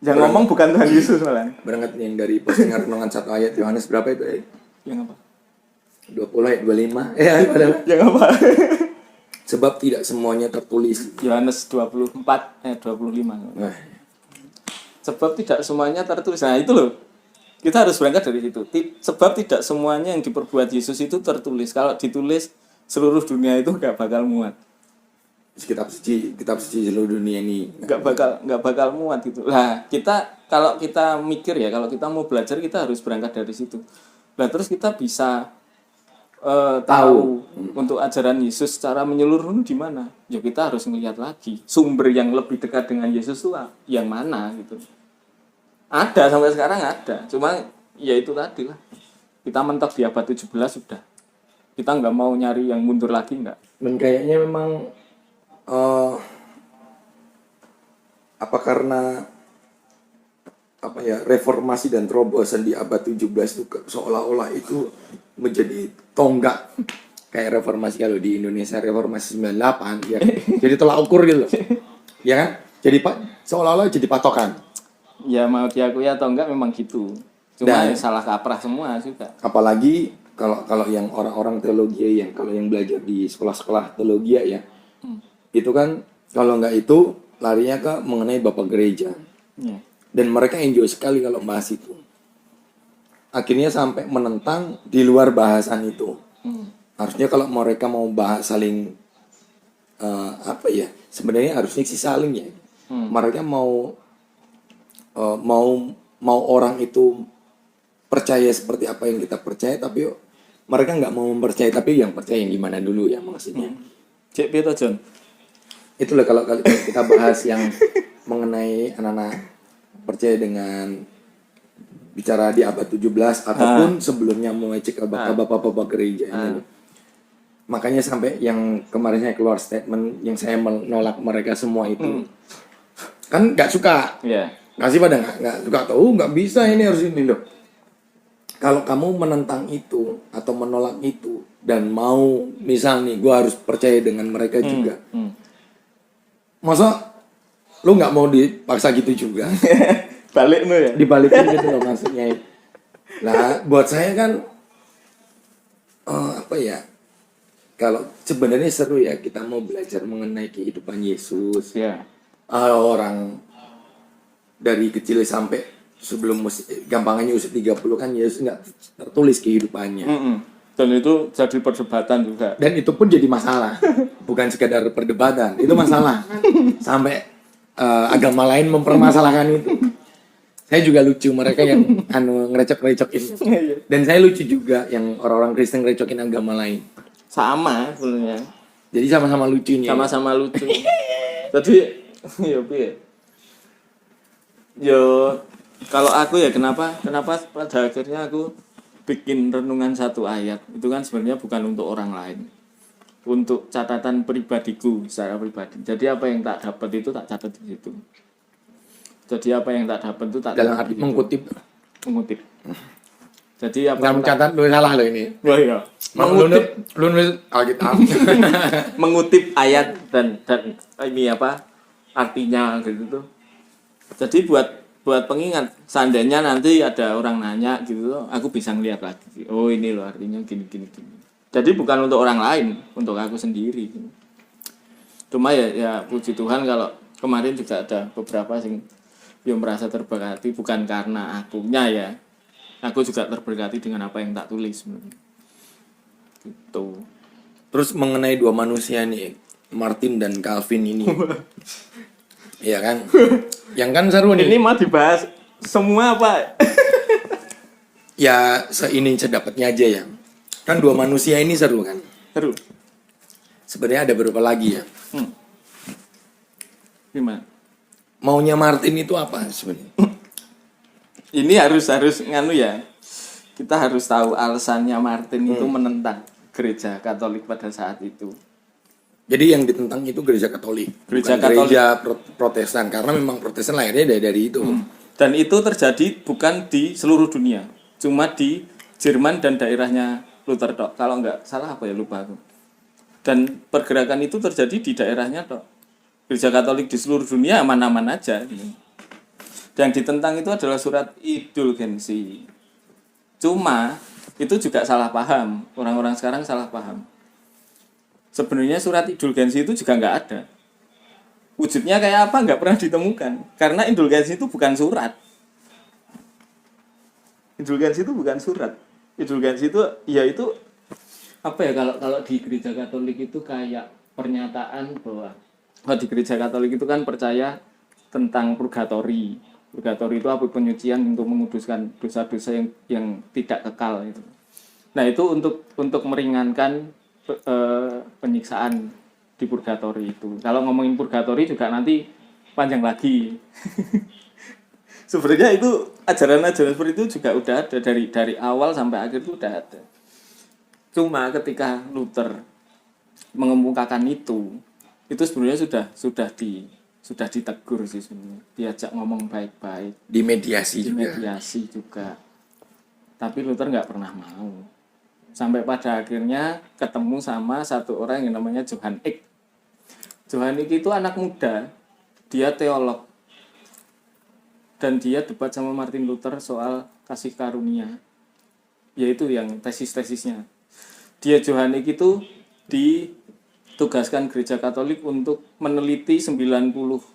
[SPEAKER 2] Yang ngomong bukan Tuhan Yesus malah.
[SPEAKER 1] Berangkat yang dari postingan renungan 1 ayat Yohanes berapa itu?
[SPEAKER 2] Yang apa?
[SPEAKER 1] 20 ayat 25.
[SPEAKER 2] Yang apa?
[SPEAKER 1] Sebab tidak semuanya tertulis.
[SPEAKER 2] Yohanes 24 25.
[SPEAKER 1] Nah,
[SPEAKER 2] Sebab tidak semuanya tertulis. Nah, itu loh. Kita harus berangkat dari situ. Sebab tidak semuanya yang diperbuat Yesus itu tertulis. Kalau ditulis seluruh dunia itu nggak bakal muat.
[SPEAKER 1] kitab suci seluruh dunia ini
[SPEAKER 2] Nggak bakal muat gitu. Lah, kalau kita mikir ya, kalau kita mau belajar kita harus berangkat dari situ. Lah terus kita bisa tahu untuk ajaran Yesus secara menyeluruh di mana? Ya kita harus melihat lagi sumber yang lebih dekat dengan Yesus itu yang mana gitu. Ada sampai sekarang ada, cuma ya itu tadi lah. Kita mentok di abad 17 sudah. Kita nggak mau nyari yang mundur lagi nggak.
[SPEAKER 1] dan kayaknya memang karena reformasi dan terobosan di abad 17 itu seolah-olah itu menjadi tonggak kayak reformasi kalau di Indonesia reformasi 98 ya jadi tolak ukur gitu loh. Ya kan, jadi seolah-olah jadi patokan.
[SPEAKER 2] Ya mau diakui atau enggak memang gitu, cuma salah kaprah semua juga.
[SPEAKER 1] Apalagi kalau yang orang-orang teologi yang kalau yang belajar di sekolah-sekolah teologi ya itu kan kalau nggak itu larinya ke mengenai bapak gereja.
[SPEAKER 2] Ya.
[SPEAKER 1] Dan mereka enjoy sekali kalau bahas itu. Akhirnya sampai menentang di luar bahasan itu. Harusnya kalau mereka mau bahas saling apa ya? Sebenarnya harusnya sih saling ya. Mereka mau orang itu percaya seperti apa yang kita percaya, tapi mereka nggak mau mempercayai, tapi yang percaya yang gimana dulu ya maksudnya.
[SPEAKER 2] Cek piye to, Jon?
[SPEAKER 1] Itulah kalau kita bahas yang mengenai anak-anak percaya dengan bicara di abad 17 ataupun sebelumnya mulai cek bapak-bapak gereja ini. Makanya sampai yang kemarin saya keluar statement yang saya menolak mereka semua itu. Kan nggak suka.
[SPEAKER 2] Iya.
[SPEAKER 1] Kasih pada nggak suka tahu nggak bisa ini harus ini loh. Kalau kamu menentang itu atau menolak itu dan mau misal nih gue harus percaya dengan mereka juga. Masa lu nggak mau dipaksa gitu juga?
[SPEAKER 2] Balik nu ya.
[SPEAKER 1] Dibalikin gitu loh maksudnya. Nah buat saya kan apa ya? Kalau sebenarnya seru ya kita mau belajar mengenai kehidupan Yesus.
[SPEAKER 2] Ya.
[SPEAKER 1] Orang dari kecil sampai sebelum gampangnya usia 30 kan Yesus nggak tertulis kehidupannya.
[SPEAKER 2] Dan itu jadi perdebatan juga.
[SPEAKER 1] Dan itu pun jadi masalah. Bukan sekadar perdebatan, itu masalah. Sampai agama lain mempermasalahkan itu. Saya juga lucu mereka yang ngerecok-recokin. Dan saya lucu juga yang orang-orang Kristen ngerecokin agama lain.
[SPEAKER 2] Sama sebenarnya.
[SPEAKER 1] Jadi sama-sama lucunya.
[SPEAKER 2] Sama-sama lucu. Jadi ya piye? Yo kalau aku ya kenapa pada akhirnya aku bikin renungan satu ayat itu kan sebenarnya bukan untuk orang lain, untuk catatan pribadiku secara pribadi. Jadi apa yang tak dapat itu tak catat di situ. Jadi apa yang tak dapat itu tak
[SPEAKER 1] dalam
[SPEAKER 2] catat
[SPEAKER 1] arti
[SPEAKER 2] di situ.
[SPEAKER 1] mengutip.
[SPEAKER 2] Jadi apa
[SPEAKER 1] Kamu catat lu salah lo ini.
[SPEAKER 2] Oh iya.
[SPEAKER 1] Lu nulis Alkitab.
[SPEAKER 2] Mengutip ayat dan ini apa artinya gitu tuh. Jadi buat pengingat, seandainya nanti ada orang nanya gitu loh, aku bisa ngeliat lagi. Oh ini loh artinya gini. Jadi bukan untuk orang lain, untuk aku sendiri. Cuma ya puji Tuhan kalau kemarin juga ada beberapa yang merasa terberkati bukan karena akunya ya. Aku juga terberkati dengan apa yang tak tulis. Gitu.
[SPEAKER 1] Terus mengenai dua manusia nih, Martin dan Calvin ini. Iya kan? Yang kan seru nih.
[SPEAKER 2] Ini mau dibahas semua apa?
[SPEAKER 1] Ya seini sedapatnya aja ya. Kan dua manusia ini seru kan?
[SPEAKER 2] Seru.
[SPEAKER 1] Sebenarnya ada beberapa lagi ya.
[SPEAKER 2] Gimana?
[SPEAKER 1] Maunya Martin itu apa sebenarnya?
[SPEAKER 2] Ini harus nganu ya. Kita harus tahu alasannya Martin itu menentang gereja Katolik pada saat itu.
[SPEAKER 1] Jadi yang ditentang itu gereja Katolik,
[SPEAKER 2] Gereja
[SPEAKER 1] bukan
[SPEAKER 2] Katolik.
[SPEAKER 1] gereja Protestan karena memang Protestan lahirnya dari itu.
[SPEAKER 2] Dan itu terjadi bukan di seluruh dunia, cuma di Jerman dan daerahnya Luther tok. Kalau nggak salah apa ya lupa aku. Dan pergerakan itu terjadi di daerahnya tok. Gereja Katolik di seluruh dunia aman-aman aja. Yang ditentang itu adalah surat indulgensi. Cuma itu juga salah paham. Orang-orang sekarang salah paham. Sebenarnya surat indulgensi itu juga nggak ada. Wujudnya kayak apa nggak pernah ditemukan. Karena indulgensi itu bukan surat. Indulgensi itu bukan surat. Indulgensi itu ya itu apa ya kalau di gereja Katolik itu kayak pernyataan bahwa di gereja Katolik itu kan percaya tentang purgatori. Purgatori itu apa penyucian untuk menguduskan dosa-dosa yang tidak kekal itu. Nah, itu untuk meringankan penyiksaan di purgatori itu. Kalau ngomongin purgatori juga nanti panjang lagi. Sebenarnya itu ajaran-ajaran seperti itu juga udah ada dari awal sampai akhir itu udah ada. Cuma ketika Luther mengemukakan itu sebenarnya sudah ditegur sih sebenarnya. Diajak ngomong baik-baik,
[SPEAKER 1] Dimediasi
[SPEAKER 2] juga. Tapi Luther nggak pernah mau. Sampai pada akhirnya ketemu sama satu orang yang namanya Johann Eck. Johann Eck itu anak muda, dia teolog. Dan dia debat sama Martin Luther soal kasih karunia. Yaitu yang tesis-tesisnya. Dia Johann Eck itu tugaskan Gereja Katolik untuk meneliti 95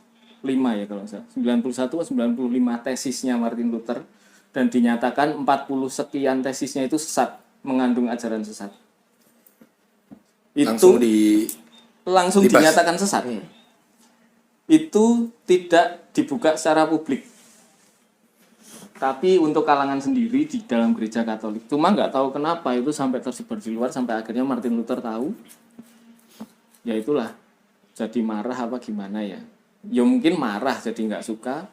[SPEAKER 2] ya kalau saya 91 atau 95 tesisnya Martin Luther, dan dinyatakan 40 sekian tesisnya itu sesat, mengandung ajaran sesat.
[SPEAKER 1] Langsung
[SPEAKER 2] Langsung
[SPEAKER 1] dibahas.
[SPEAKER 2] dinyatakan sesat. Itu tidak dibuka secara publik, tapi untuk kalangan sendiri di dalam Gereja Katolik. Cuma nggak tahu kenapa itu sampai tersebar di luar, sampai akhirnya Martin Luther tahu. Ya itulah, jadi marah apa gimana ya? Ya mungkin marah, jadi nggak suka,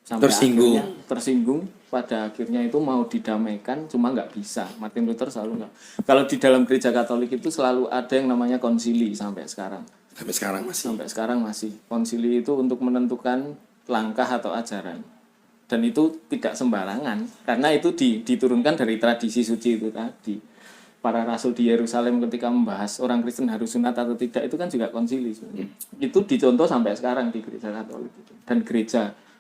[SPEAKER 2] sampai akhirnya tersinggung. Pada akhirnya itu mau didamaikan, cuma nggak bisa. Martin Luther selalu nggak. Kalau di dalam Gereja Katolik itu selalu ada yang namanya konsili sampai sekarang. Sampai sekarang masih. Konsili itu untuk menentukan langkah atau ajaran. Dan itu tidak sembarangan, karena itu diturunkan dari tradisi suci itu tadi. Para rasul di Yerusalem ketika membahas orang Kristen harus sunat atau tidak, itu kan juga konsili. Itu dicontoh sampai sekarang di Gereja Katolik. Dan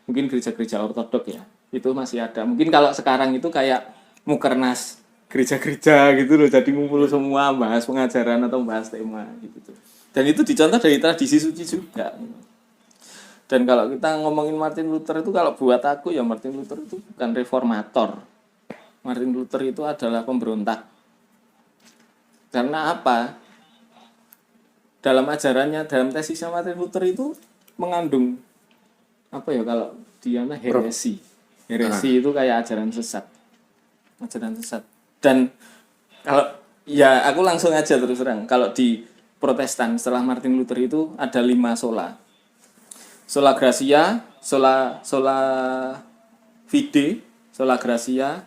[SPEAKER 2] mungkin gereja-gereja ortodok ya, itu masih ada. Mungkin kalau sekarang itu kayak mukernas gereja-gereja gitu loh, jadi ngumpul semua bahas pengajaran atau bahas tema gitu. Dan itu dicontoh dari tradisi suci juga. Dan kalau kita ngomongin Martin Luther itu, kalau buat aku ya Martin Luther itu bukan reformator. Martin Luther itu adalah pemberontak. Karena apa? Dalam ajarannya, dalam tesisnya Martin Luther itu mengandung apa ya, kalau dia heresi. Heresi itu kayak ajaran sesat. Ajaran sesat. Dan kalau ya aku langsung aja terus terang, kalau di Protestan setelah Martin Luther itu ada 5 sola. Sola Gracia, sola fide, sola Gracia,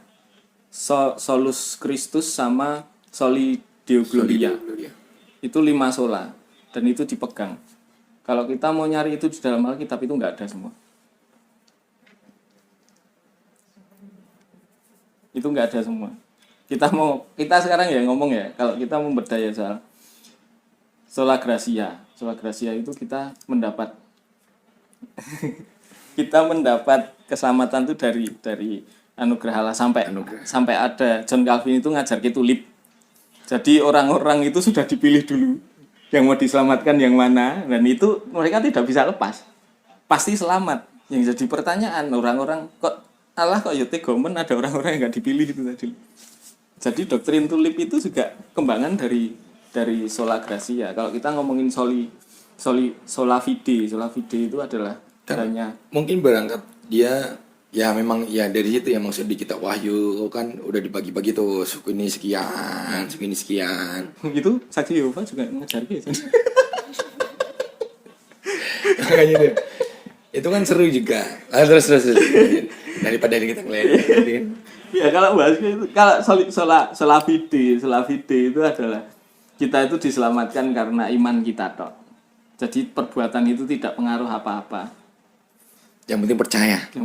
[SPEAKER 2] solus Christus, sama soli Deo Gloria. Itu 5 sola, dan itu dipegang. Kalau kita mau nyari itu di dalam Alkitab itu nggak ada semua. Itu nggak ada semua. Kita sekarang ya ngomong ya, kalau kita memberdaya soal sola Gracia. Sola Gracia itu kita mendapat keselamatan itu dari anugerah Allah, sampai ada John Calvin itu ngajar tulip. Jadi orang-orang itu sudah dipilih dulu yang mau diselamatkan yang mana, dan itu mereka tidak bisa lepas, pasti selamat. Yang jadi pertanyaan orang-orang, kok Allah kok ya tegomen ada orang-orang yang nggak dipilih itu tadi. Jadi doktrin tulip itu juga kembangan dari sola Gracia. Kalau kita ngomongin sola fide itu adalah hanya
[SPEAKER 1] mungkin berangkat dia ya, memang ya dari situ ya, maksud di kitab Wahyu kan udah dibagi-bagi tuh, suku ini sekian, suku ini sekian.
[SPEAKER 2] Gitu, saksi Yehova juga ngajar gitu.
[SPEAKER 1] Makanya itu kan seru juga. Terus daripada kita ngeliatin.
[SPEAKER 2] Ya kalau bahas itu, kalau sola fide itu adalah kita itu diselamatkan karena iman kita tok. Jadi perbuatan itu tidak pengaruh apa-apa.
[SPEAKER 1] Yang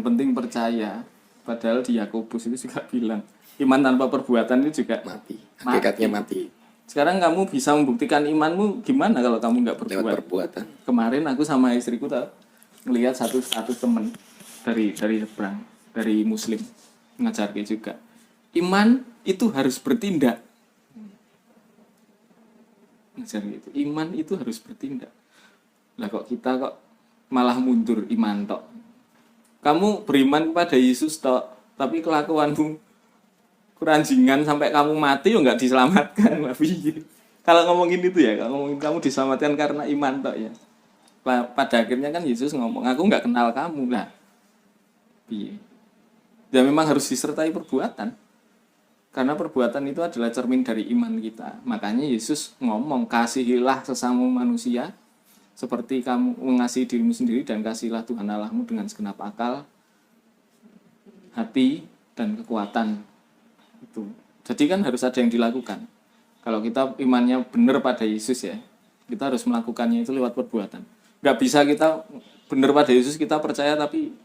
[SPEAKER 1] penting percaya.
[SPEAKER 2] Padahal di Yakobus itu juga bilang, iman tanpa perbuatan itu juga
[SPEAKER 1] mati. Hakikatnya mati.
[SPEAKER 2] Sekarang kamu bisa membuktikan imanmu gimana kalau kamu nggak berbuat?
[SPEAKER 1] Lewat perbuatan.
[SPEAKER 2] Kemarin aku sama istriku melihat satu teman dari seberang, dari Muslim, ngajar juga. Iman itu harus bertindak. Ngajar gitu. Iman itu harus bertindak. Lah kok kita malah mundur iman tok. Kamu beriman kepada Yesus tok, tapi kelakuanmu keranjingan sampai kamu mati yo nggak diselamatkan. Kalau ngomongin itu ya, kalau ngomongin kamu diselamatkan karena iman tok ya. Pada akhirnya kan Yesus ngomong, aku nggak kenal kamu lah. Piye? Ya memang harus disertai perbuatan. Karena perbuatan itu adalah cermin dari iman kita. Makanya Yesus ngomong, kasihilah sesama manusia seperti kamu mengasihi dirimu sendiri, dan kasihlah Tuhan Allahmu dengan segenap akal, hati, dan kekuatan. Itu. Jadi kan harus ada yang dilakukan. Kalau kita imannya benar pada Yesus ya, kita harus melakukannya itu lewat perbuatan. Gak bisa kita benar pada Yesus, kita percaya tapi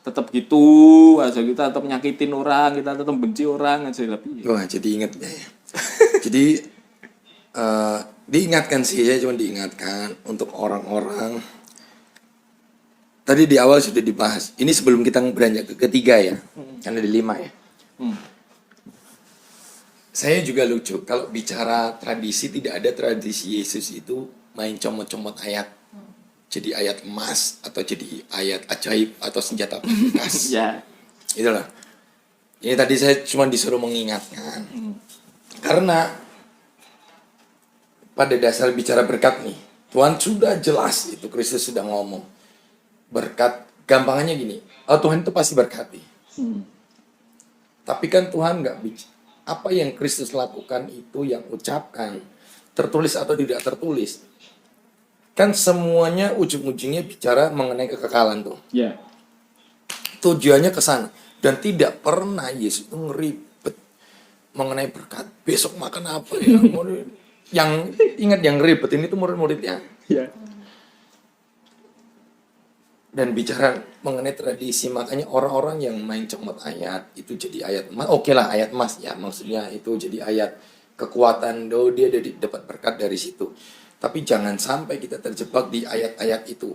[SPEAKER 2] tetap gitu aja, kita tetap nyakitin orang, kita tetap benci orang aja lebih.
[SPEAKER 1] Wah, jadi ingat ya. Jadi diingatkan sih, saya cuma diingatkan untuk orang-orang. Tadi di awal sudah dibahas. Ini sebelum kita beranjak ke ketiga ya, kan ada 5 ya. Saya juga lucu kalau bicara tradisi, tidak ada tradisi Yesus itu main comot-comot ayat jadi ayat emas atau jadi ayat ajaib atau senjata pamungkas.
[SPEAKER 2] Ya.
[SPEAKER 1] Itulah. Ini tadi saya cuma disuruh mengingatkan. Karena pada dasar bicara berkat nih, Tuhan sudah jelas itu, Kristus sudah ngomong. Berkat, gampangannya gini, Tuhan itu pasti berkati. Tapi kan Tuhan nggak bicara. Apa yang Kristus lakukan itu yang ucapkan, tertulis atau tidak tertulis. Kan semuanya ujung-ujungnya bicara mengenai kekekalan tuh.
[SPEAKER 2] Ya.
[SPEAKER 1] Tujuannya ke sana. Dan tidak pernah Yesus itu ngeribet mengenai berkat. Besok makan apa ya? Yang ingat yang ribet ini tuh murid-muridnya.
[SPEAKER 2] Ya.
[SPEAKER 1] Dan bicara mengenai tradisi, makanya orang-orang yang main comot ayat itu jadi ayat emas. Oke lah, ayat emas ya, maksudnya itu jadi ayat kekuatan. Dia dapat berkat dari situ. Tapi jangan sampai kita terjebak di ayat-ayat itu.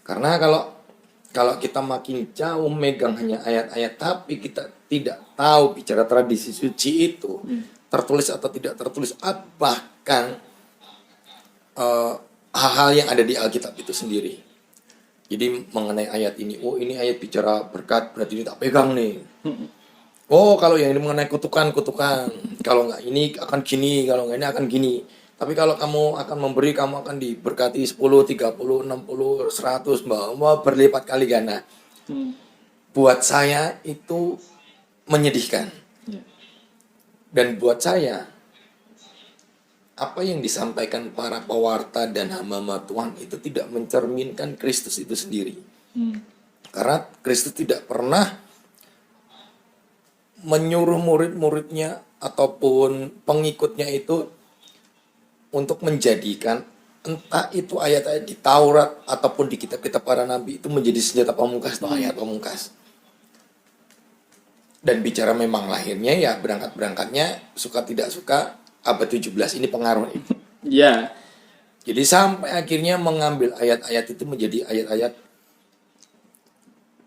[SPEAKER 1] Karena kalau kita makin jauh megang hanya ayat-ayat, tapi kita tidak tahu bicara tradisi suci itu tertulis atau tidak tertulis, bahkan hal-hal yang ada di Alkitab itu sendiri. Jadi mengenai ayat ini, ini ayat bicara berkat, berarti ini tak pegang nih. Kalau yang ini mengenai kutukan, kalau nggak ini akan gini, kalau nggak ini akan gini. Tapi kalau kamu akan memberi, kamu akan diberkati 10, 30, 60, 100, berlipat kali ganda. Buat saya itu menyedihkan. Dan buat saya, apa yang disampaikan para pewarta dan hamba-hamba Tuhan itu tidak mencerminkan Kristus itu sendiri. Karena Kristus tidak pernah menyuruh murid-muridnya ataupun pengikutnya itu untuk menjadikan entah itu ayat-ayat di Taurat ataupun di kitab-kitab para nabi itu menjadi senjata pamungkas atau ayat pamungkas. Dan bicara memang lahirnya ya berangkat-berangkatnya suka tidak suka abad 17 ini pengaruh itu.
[SPEAKER 2] Ya.
[SPEAKER 1] Jadi sampai akhirnya mengambil ayat-ayat itu menjadi ayat-ayat,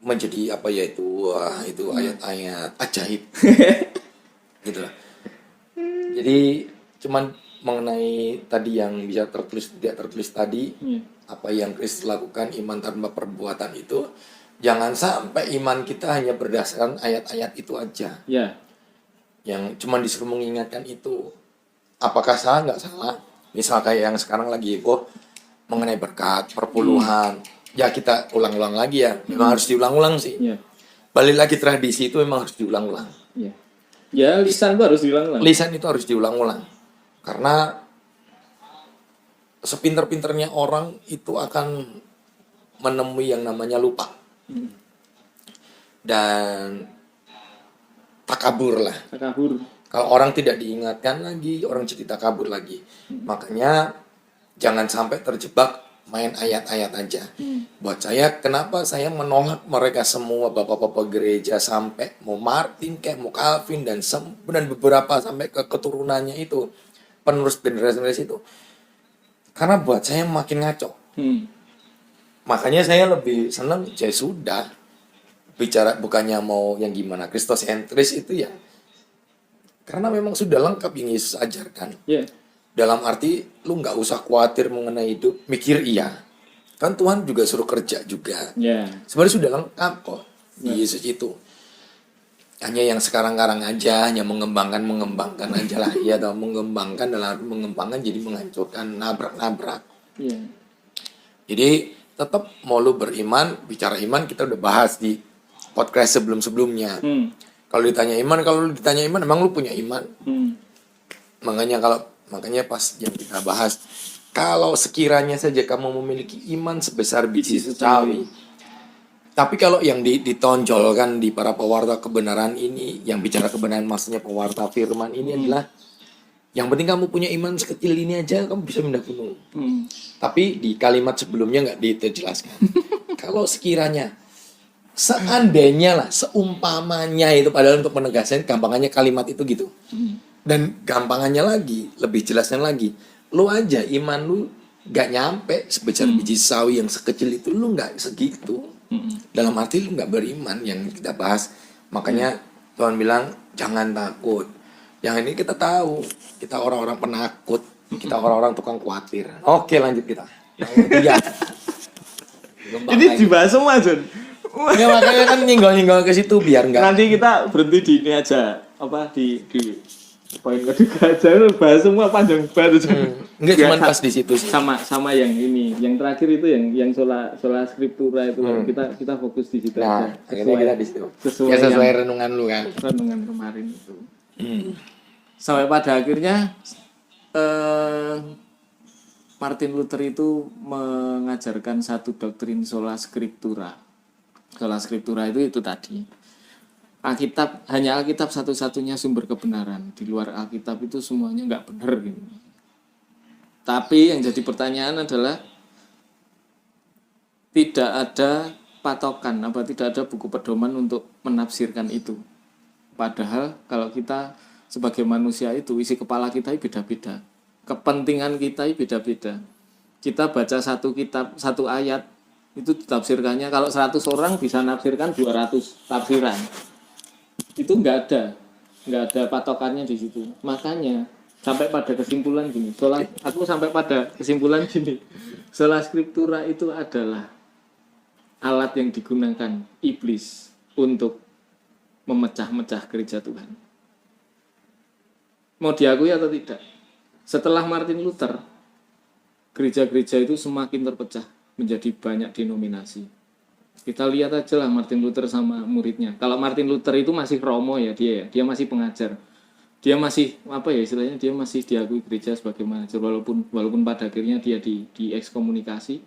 [SPEAKER 1] menjadi apa ya itu, itu ayat-ayat ajaib. Gitu lah. Jadi cuman mengenai tadi yang bisa tertulis tidak tertulis tadi, apa yang Kristus lakukan, iman tanpa perbuatan itu, jangan sampai iman kita hanya berdasarkan ayat-ayat itu aja.
[SPEAKER 2] Ya.
[SPEAKER 1] Yang cuman disuruh mengingatkan itu. Apakah salah? Nggak salah. Misal kayak yang sekarang lagi mengenai berkat, perpuluhan. Ya kita ulang-ulang lagi ya. Memang harus diulang-ulang sih.
[SPEAKER 2] Ya.
[SPEAKER 1] Balik lagi tradisi itu memang harus diulang-ulang.
[SPEAKER 2] Ya. Ya, lisan itu harus diulang-ulang.
[SPEAKER 1] Lisan itu harus diulang-ulang. Karena sepinter-pinternya orang itu akan menemui yang namanya lupa. Dan takabur lah.
[SPEAKER 2] Takabur.
[SPEAKER 1] Kalau orang tidak diingatkan lagi, orang jadi takabur lagi. Makanya jangan sampai terjebak main ayat-ayat aja. Buat saya, kenapa saya menolak mereka semua bapak-bapak gereja sampai mau Martin kayak mau Calvin dan beberapa sampai ke keturunannya itu, penerus generasi itu. Karena buat saya makin ngaco. Makanya saya lebih senang, ya sudah bicara bukannya mau yang gimana kristosentris itu ya. Karena memang sudah lengkap yang Yesus ajarkan.
[SPEAKER 2] Yeah.
[SPEAKER 1] Dalam arti lu nggak usah khawatir mengenai hidup, mikir iya. Kan Tuhan juga suruh kerja juga.
[SPEAKER 2] Yeah.
[SPEAKER 1] Sebenarnya sudah lengkap kok di Yesus itu. Hanya yang sekarang-karang aja, hanya mengembangkan aja lah. Ya, atau mengembangkan dalam arti mengembangkan jadi menghancurkan, nabrak-nabrak.
[SPEAKER 2] Yeah.
[SPEAKER 1] Jadi tetap mau lu beriman, bicara iman kita udah bahas di podcast sebelum-sebelumnya. Kalau ditanya iman, emang lu punya iman? Makanya pas yang kita bahas, kalau sekiranya saja kamu memiliki iman sebesar biji secawi, tapi kalau yang ditonjolkan di para pewarta kebenaran ini, yang bicara kebenaran maksudnya pewarta firman ini adalah, yang penting kamu punya iman sekecil ini aja, kamu bisa pindah gunung. Tapi di kalimat sebelumnya nggak dijelaskan. Kalau sekiranya, seandainya lah, seumpamanya itu, padahal untuk penegasan gampangannya kalimat itu gitu. Dan gampangannya lagi, lebih jelasnya lagi, lu aja iman lu gak nyampe sebesar biji sawi yang sekecil itu, lu gak segitu. Dalam arti lu gak beriman yang kita bahas. Makanya Tuhan bilang jangan takut. Yang ini kita tahu, kita orang-orang penakut. Kita orang-orang tukang khawatir. Oke, lanjut kita. Yang ketiga. Gembang
[SPEAKER 2] Ini
[SPEAKER 1] lagi.
[SPEAKER 2] dibahas semua, Jon.
[SPEAKER 1] Ya makanya kan nyenggol-nyenggol ke situ biar enggak.
[SPEAKER 2] Nanti kita berhenti di ini aja, apa di poin ketiga aja, bahas semua panjang banget.
[SPEAKER 1] Enggak
[SPEAKER 2] Biar
[SPEAKER 1] cuma pas di situ sih.
[SPEAKER 2] sama yang ini, yang terakhir itu yang sola scriptura itu kita fokus di situ
[SPEAKER 1] Nah,
[SPEAKER 2] aja.
[SPEAKER 1] akhirnya kita di situ.
[SPEAKER 2] Sesuai
[SPEAKER 1] Ya sesuai
[SPEAKER 2] yang
[SPEAKER 1] renungan lu kan.
[SPEAKER 2] renungan kemarin itu. Sampai pada akhirnya Martin Luther itu mengajarkan satu doktrin sola scriptura. Sola scriptura itu tadi. Alkitab, hanya Alkitab satu-satunya sumber kebenaran. Di luar Alkitab itu semuanya nggak benar gitu. Tapi yang jadi pertanyaan adalah tidak ada patokan, tidak ada buku pedoman untuk menafsirkan itu. Padahal kalau kita sebagai manusia itu isi kepala kita beda-beda. Kepentingan kita beda-beda. Kita baca satu kitab, satu ayat itu ditafsirkannya, kalau 100 orang bisa nafsirkan 200 tafsiran. Itu nggak ada patokannya di situ. Makanya sampai pada kesimpulan gini, sola scriptura itu adalah alat yang digunakan iblis untuk memecah-mecah gereja Tuhan. Mau diakui atau tidak? Setelah Martin Luther, gereja-gereja itu semakin terpecah menjadi banyak denominasi. Kita lihat aja lah Martin Luther sama muridnya. Kalau Martin Luther itu masih romo ya dia masih pengajar. Dia masih istilahnya dia masih diakui gereja sebagai pengajar walaupun pada akhirnya dia diekskomunikasi.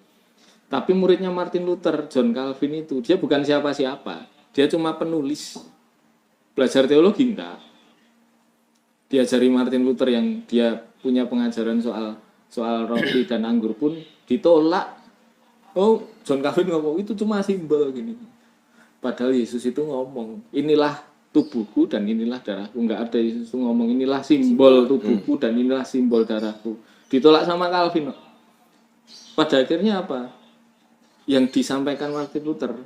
[SPEAKER 2] Tapi muridnya Martin Luther, John Calvin itu dia bukan siapa-siapa. Dia cuma penulis. Belajar teologi enggak. Diajari Martin Luther yang dia punya pengajaran soal roti dan anggur pun ditolak. Oh, John Calvin ngomong itu cuma simbol gini. Padahal Yesus itu ngomong, inilah tubuhku dan inilah darahku. Enggak ada Yesus itu ngomong inilah simbol tubuhku dan inilah simbol darahku. Ditolak sama Calvin. Pada akhirnya apa? Yang disampaikan Martin Luther.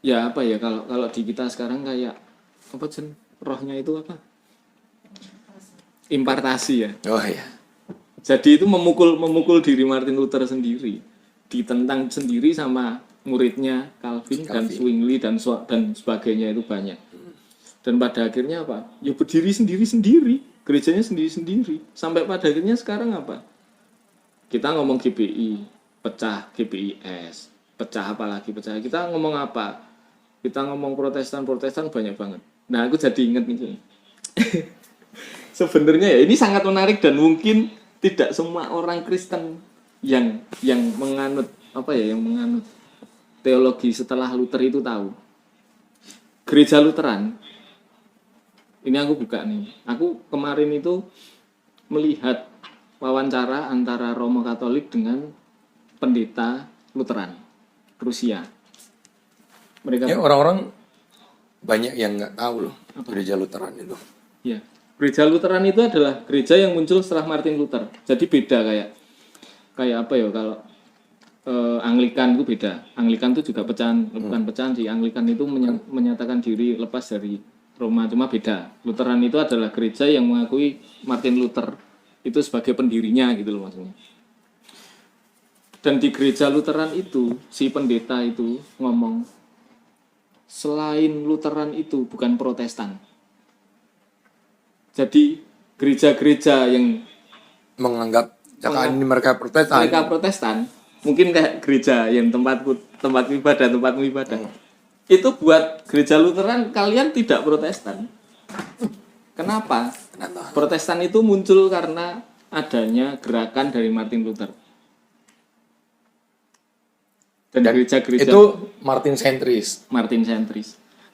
[SPEAKER 2] Ya apa ya kalau di kita sekarang kayak apa Jen? Rohnya itu apa? Impartasi ya.
[SPEAKER 1] Oh iya.
[SPEAKER 2] Jadi itu memukul diri Martin Luther sendiri, ditentang sendiri sama muridnya Calvin. Dan Zwingli dan sebagainya itu banyak. Dan pada akhirnya apa? Ya berdiri sendiri-sendiri, gerejanya sendiri-sendiri. Sampai pada akhirnya sekarang apa? Kita ngomong GBI, pecah GBIS, pecah apalagi pecah. Kita ngomong apa? Kita ngomong Protestan banyak banget. Nah, aku jadi ingat nih. Sebenarnya ya ini sangat menarik dan mungkin tidak semua orang Kristen yang menganut teologi setelah Luther itu tahu. Gereja Lutheran ini aku buka nih. Aku kemarin itu melihat wawancara antara Romo Katolik dengan pendeta Lutheran Rusia. Mereka
[SPEAKER 1] orang-orang banyak yang nggak tahu loh gereja Lutheran itu.
[SPEAKER 2] Ya, gereja Lutheran itu adalah gereja yang muncul setelah Martin Luther. Jadi beda kayak apa ya kalau Anglikan itu beda. Anglikan itu juga bukan pecahan sih. Anglikan itu menyatakan diri lepas dari Roma, cuma beda. Lutheran itu adalah gereja yang mengakui Martin Luther itu sebagai pendirinya gitu loh maksudnya. Dan di gereja Lutheran itu si pendeta itu ngomong selain Lutheran itu bukan Protestan. Jadi gereja-gereja yang
[SPEAKER 1] menganggap ini mereka Protestan.
[SPEAKER 2] Mungkin kayak gereja yang tempat ibadah. Itu buat gereja Lutheran kalian tidak Protestan. Kenapa? Protestan itu muncul karena adanya gerakan dari Martin Luther. Dan gereja-gereja
[SPEAKER 1] itu Martin sentris.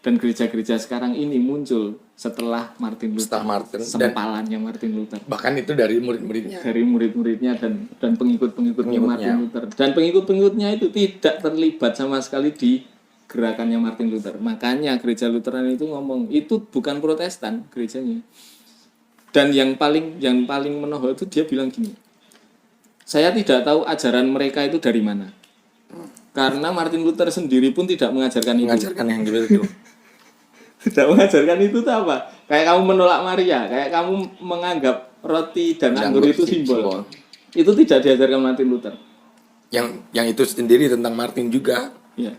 [SPEAKER 2] Dan gereja-gereja sekarang ini muncul setelah Martin Luther. Sempalannya Martin Luther.
[SPEAKER 1] Bahkan itu dari murid-muridnya.
[SPEAKER 2] Dari murid-muridnya dan pengikut-pengikutnya Martin Luther. Dan pengikut-pengikutnya itu tidak terlibat sama sekali di gerakannya Martin Luther. Makanya gereja Lutheran itu ngomong itu bukan Protestan gerejanya. Dan yang paling menohok itu dia bilang gini. Saya tidak tahu ajaran mereka itu dari mana. Karena Martin Luther sendiri pun tidak mengajarkan itu.
[SPEAKER 1] Mengajarkan yang gitu.
[SPEAKER 2] Tidak mengajarkan itu apa? Kayak kamu menolak Maria, kayak kamu menganggap roti dan
[SPEAKER 1] Dan
[SPEAKER 2] anggur
[SPEAKER 1] anggur
[SPEAKER 2] itu
[SPEAKER 1] sih,
[SPEAKER 2] simbol. Itu tidak diajarkan Martin Luther.
[SPEAKER 1] Yang itu sendiri tentang Martin juga.
[SPEAKER 2] Ya.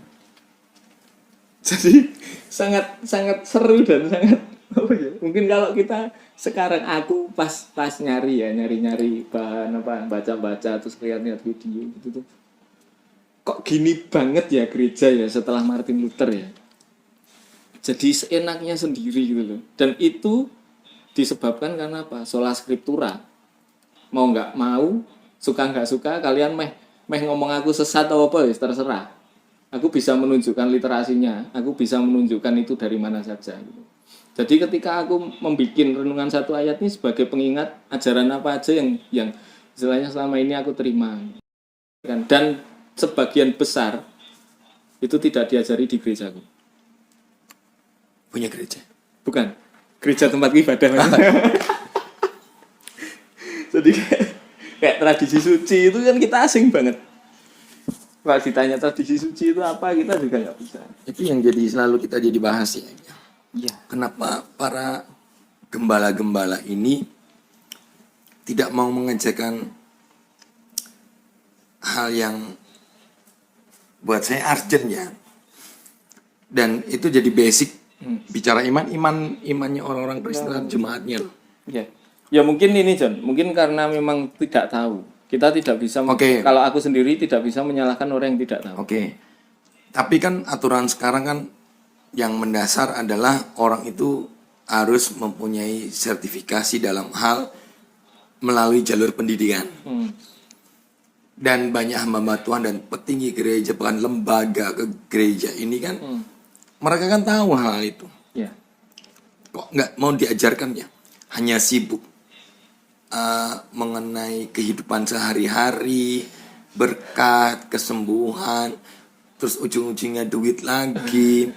[SPEAKER 2] Jadi sangat sangat seru dan sangat apa ya? Mungkin kalau kita sekarang aku pas nyari bahan apa baca terus lihat video gitu tuh. Kok gini banget ya gereja ya setelah Martin Luther ya. Jadi seenaknya sendiri gitu loh. Dan itu disebabkan karena apa? Sola scriptura. Mau nggak mau, suka nggak suka, kalian meh ngomong aku sesat atau apa ya terserah. Aku bisa menunjukkan literasinya, aku bisa menunjukkan itu dari mana saja. Gitu. Jadi ketika aku membuat renungan satu ayat ini sebagai pengingat ajaran apa aja yang istilahnya selama ini aku terima. Dan sebagian besar itu tidak diajari di gerejaku.
[SPEAKER 1] Punya gereja.
[SPEAKER 2] Bukan, gereja tempat ibadah. Jadi kayak tradisi suci itu kan kita asing banget. Kalau ditanya tradisi suci itu apa, kita juga nggak bisa.
[SPEAKER 1] Itu yang jadi selalu kita jadi bahas ya.
[SPEAKER 2] Iya.
[SPEAKER 1] Kenapa para gembala-gembala ini tidak mau mengajarkan hal yang buat saya urgent ya. Dan itu jadi basic bicara imannya orang-orang Kristen jemaatnya.
[SPEAKER 2] Ya. Ya mungkin ini John, mungkin karena memang tidak tahu. Kita tidak bisa kalau aku sendiri tidak bisa menyalahkan orang yang tidak tahu.
[SPEAKER 1] Oke. Tapi kan aturan sekarang kan yang mendasar adalah orang itu harus mempunyai sertifikasi dalam hal melalui jalur pendidikan. Dan banyak hamba Tuhan dan petinggi gereja bahkan lembaga ke gereja ini kan mereka kan tahu hal itu.
[SPEAKER 2] Ya.
[SPEAKER 1] Kok nggak mau diajarkan ya? Hanya sibuk mengenai kehidupan sehari-hari, berkat, kesembuhan, terus ujung-ujungnya duit lagi,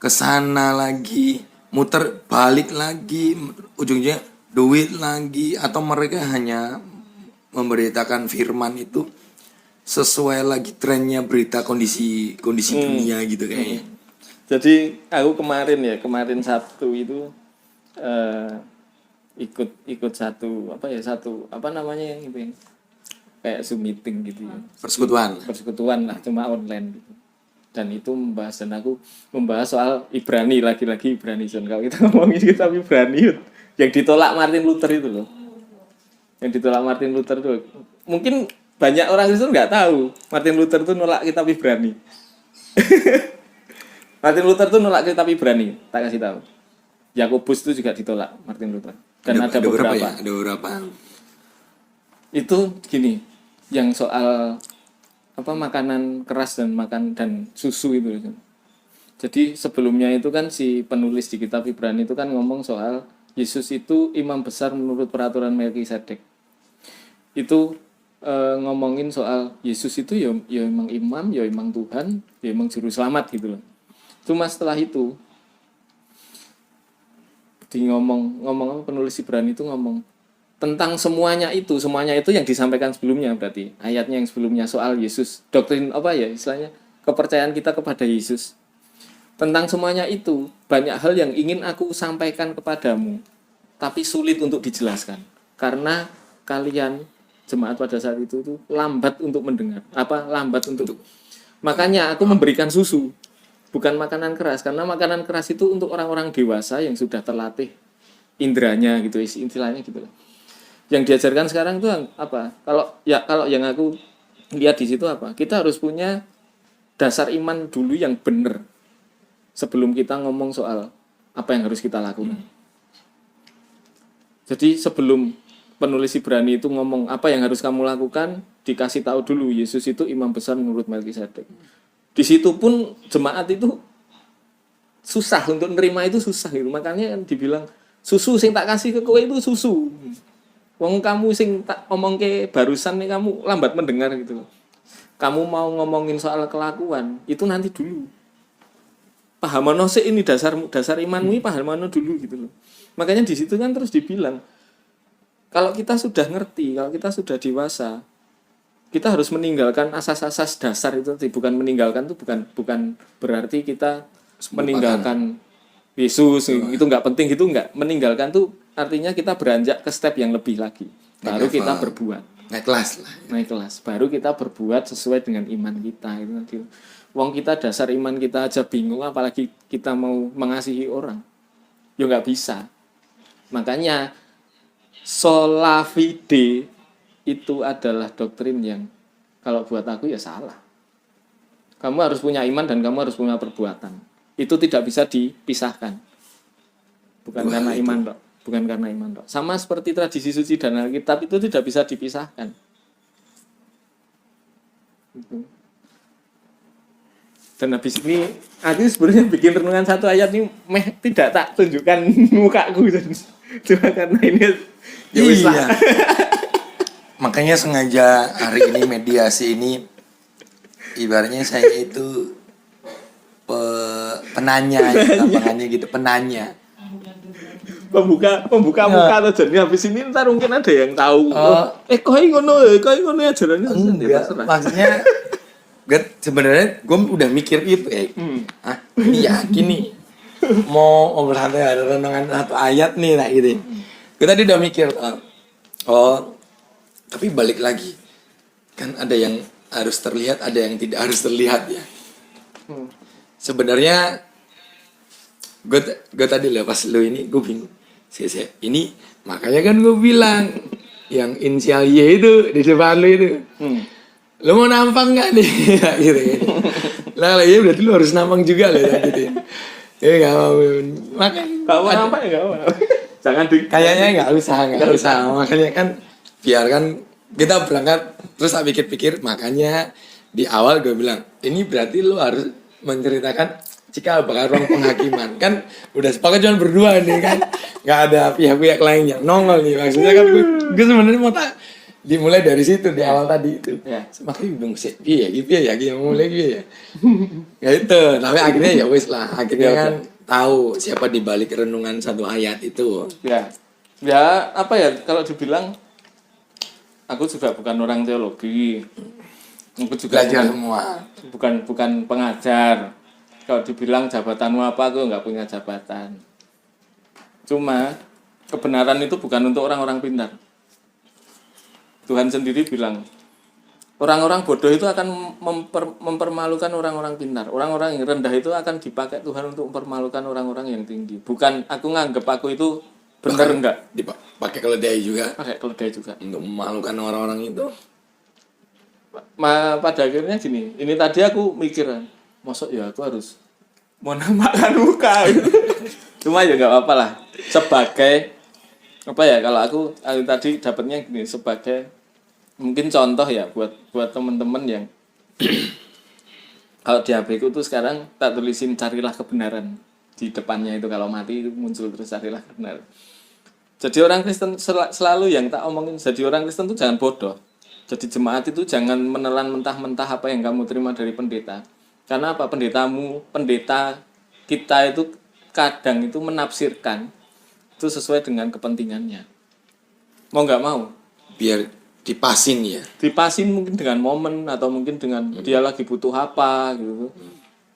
[SPEAKER 1] kesana lagi, muter balik lagi, ujungnya duit lagi, atau mereka hanya memberitakan firman itu sesuai lagi trennya berita kondisi dunia gitu kayaknya.
[SPEAKER 2] Jadi aku kemarin Sabtu itu ikut satu apa namanya yang itu kayak Zoom meeting gitu ya. Persekutuan lah cuma online gitu. Dan itu aku membahas soal Ibrani lagi-lagi Ibrani John. Kalau kita ngomongin kitab Ibrani yang ditolak Martin Luther itu loh. Yang ditolak Martin Luther itu mungkin banyak orang Kristen nggak tahu Martin Luther itu nolak kitab Ibrani. Martin Luther itu nolak kitab Ibrani, tak kasih tahu. Yakobus itu juga ditolak Martin Luther. Dan ada beberapa.
[SPEAKER 1] Ya? Ada beberapa.
[SPEAKER 2] Itu gini, yang soal apa makanan keras dan susu itu. Jadi sebelumnya itu kan si penulis di kitab Ibrani itu kan ngomong soal Yesus itu imam besar menurut peraturan Melkisedek. Itu ngomongin soal Yesus itu ya emang imam, ya emang Tuhan, ya emang juru selamat gitu loh. Cuma setelah itu ngomong penulis Ibrani itu ngomong tentang semuanya itu yang disampaikan sebelumnya, berarti ayatnya yang sebelumnya soal Yesus, doktrin apa ya istilahnya, kepercayaan kita kepada Yesus. Tentang semuanya itu banyak hal yang ingin aku sampaikan kepadamu, tapi sulit untuk dijelaskan karena kalian jemaat pada saat itu tuh lambat untuk mendengar, makanya aku memberikan susu, bukan makanan keras, karena makanan keras itu untuk orang-orang dewasa yang sudah terlatih indranya gitu, istilahnya gitu. Yang diajarkan sekarang itu apa? Kalau yang aku lihat di situ apa? Kita harus punya dasar iman dulu yang benar sebelum kita ngomong soal apa yang harus kita lakukan. Jadi sebelum penulis Ibrani itu ngomong apa yang harus kamu lakukan, dikasih tahu dulu Yesus itu imam besar menurut Melkisedek. Di situ pun jemaat itu susah untuk nerima, itu susah gitu. Makanya kan dibilang susu sing tak kasih ke kowe itu susu. Wong kamu sing tak omong ke barusan nih kamu lambat mendengar gitu. Kamu mau ngomongin soal kelakuan itu nanti dulu. Pahamono sih ini dasar imanmu ini pahamono dulu gitu loh. Makanya di situ kan terus dibilang kalau kita sudah ngerti, kalau kita sudah dewasa, kita harus meninggalkan asas-asas dasar itu. Bukan meninggalkan itu bukan berarti kita meninggalkan Yesus itu nggak penting, itu nggak. Meninggalkan tuh artinya kita beranjak ke step yang lebih lagi. Baru kita berbuat.
[SPEAKER 1] Naik kelas lah.
[SPEAKER 2] Naik kelas. Baru kita berbuat sesuai dengan iman kita. Itu nanti. Wong kita dasar iman kita aja bingung, apalagi kita mau mengasihi orang. Ya nggak bisa. Makanya sola fide itu adalah doktrin yang kalau buat aku ya salah. Kamu harus punya iman dan kamu harus punya perbuatan. Itu tidak bisa dipisahkan. Bukan karena iman dok. Bukan karena iman dok. Sama seperti tradisi suci dan Alkitab itu tidak bisa dipisahkan. Dan habis ini aku sebenarnya bikin renungan satu ayat ini tidak tak tunjukkan mukaku cuma karena ini ya wis lah.
[SPEAKER 1] Makanya sengaja hari ini mediasi ini ibaratnya saya itu penanya gitu, penanya.
[SPEAKER 2] Pembuka muka atau jadi habis ini ntar mungkin ada yang tahu. Kau ngono ajarannya.
[SPEAKER 1] Enggak, maksudnya sebenarnya gue udah mikir itu ini yakin nih mau ngobrol santai ada renungan satu ayat nih nah gitu. Gue tadi udah mikir tapi balik lagi kan ada yang harus terlihat, ada yang tidak harus terlihat ya. Sebenarnya gue tadi lah pas lu ini gue bingung. Ini makanya kan gue bilang yang inisial Y itu di depan lu itu. Lu mau nampang nggak nih? Gitu kan. Lah ya berarti lu harus nampang juga lah gitu. Ya nggak mau. Makanya
[SPEAKER 2] kalau mau nampang ya nggak mau. Jangan
[SPEAKER 1] kayaknya nggak usah. Makanya kan biarkan kita berangkat terus tak pikir-pikir. Makanya di awal gue bilang ini berarti lu harus menceritakan jika bakal ruang penghakiman kan udah sepakat cuma berdua nih kan nggak ada pihak-pihak lain yang nongol nih maksudnya kan gue sebenarnya mau dimulai dari situ di awal tadi itu semakin bingung sih gitu ya mulai gitu ya itu tapi akhirnya ya wis lah akhirnya kan tahu siapa di balik renungan satu ayat itu
[SPEAKER 2] ya apa ya kalau dibilang aku juga bukan orang teologi, aku juga
[SPEAKER 1] belajar semua
[SPEAKER 2] bukan pengajar. Kalau dibilang jabatanmu apa, aku nggak punya jabatan. Cuma kebenaran itu bukan untuk orang-orang pintar. Tuhan sendiri bilang orang-orang bodoh itu akan mempermalukan orang-orang pintar. Orang-orang yang rendah itu akan dipakai Tuhan untuk mempermalukan orang-orang yang tinggi. Bukan aku nganggep aku itu benar enggak.
[SPEAKER 1] Pakai keledai juga.
[SPEAKER 2] Pakai keledai juga.
[SPEAKER 1] Untuk memalukan orang-orang itu.
[SPEAKER 2] Pada akhirnya gini. Ini tadi aku mikir, mosok ya aku harus menampakkan muka. Cuma ya nggak apa-apa lah. Sebagai apa ya kalau aku tadi dapatnya gini sebagai mungkin contoh ya buat teman-teman yang kalau di HP ku tuh sekarang tak tulisin carilah kebenaran di depannya itu kalau mati itu muncul terus carilah kebenaran. Jadi orang Kristen selalu yang tak omongin jadi orang Kristen tuh jangan bodoh. Jadi jemaat itu jangan menelan mentah-mentah apa yang kamu terima dari pendeta. Karena apa pendeta kita itu kadang itu menafsirkan itu sesuai dengan kepentingannya. Mau nggak mau.
[SPEAKER 1] Biar dipasin ya.
[SPEAKER 2] Dipasin mungkin dengan momen atau mungkin dengan dia lagi butuh apa gitu.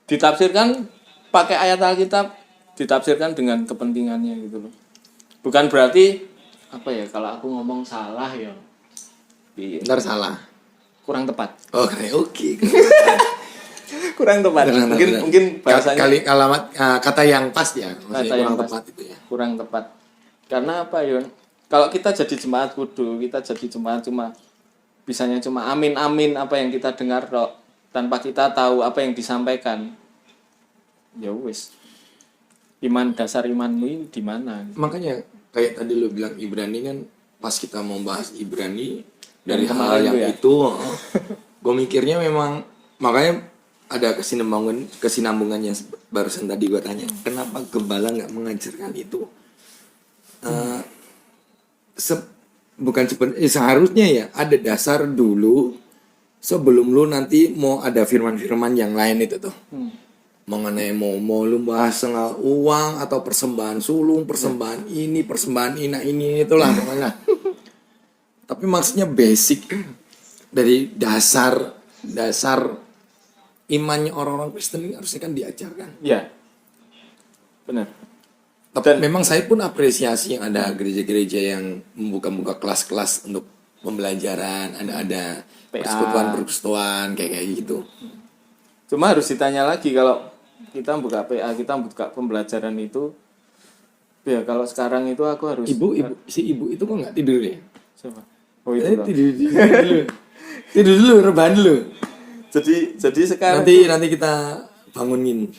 [SPEAKER 2] Ditafsirkan pakai ayat Alkitab, ditafsirkan dengan kepentingannya gitu loh. Bukan berarti apa ya kalau aku ngomong salah ya.
[SPEAKER 1] Ntar salah.
[SPEAKER 2] Kurang tepat.
[SPEAKER 1] Oke.
[SPEAKER 2] Kurang tepat. Mungkin bahasanya
[SPEAKER 1] kata yang pas ya.
[SPEAKER 2] Kata yang tepat itu ya. Kurang tepat. Karena apa Yon? Kalau kita jadi jemaat kudu, kita jadi jemaat cuma amin apa yang kita dengar kok tanpa kita tahu apa yang disampaikan. Ya wis. Dasar imanmu ini di mana?
[SPEAKER 1] Makanya kayak tadi lu bilang Ibrani kan pas kita mau bahas Ibrani dari hal yang itu gue mikirnya memang makanya ada kesinambungannya barusan tadi gue tanya kenapa gembala nggak mengajarkan itu seharusnya ya ada dasar dulu sebelum lu nanti mau ada firman-firman yang lain itu tuh mengenai mau lu bahas soal uang atau persembahan sulung persembahan ini itulah pokoknya. Tapi maksudnya basic dari dasar imannya orang-orang Kristen ini harusnya kan diajarkan.
[SPEAKER 2] Iya. Benar.
[SPEAKER 1] Tapi memang saya pun apresiasi yang ada gereja-gereja yang membuka-buka kelas-kelas untuk pembelajaran, ada persekutuan kayak gitu.
[SPEAKER 2] Cuma harus ditanya lagi, kalau kita buka PA, kita buka pembelajaran itu, ya kalau sekarang itu aku harus
[SPEAKER 1] Si ibu itu kok nggak tidur ya?
[SPEAKER 2] siapa? Oh itu loh.
[SPEAKER 1] Tidur dulu, rebahan dulu.
[SPEAKER 2] Jadi sekarang
[SPEAKER 1] Nanti kita bangunin.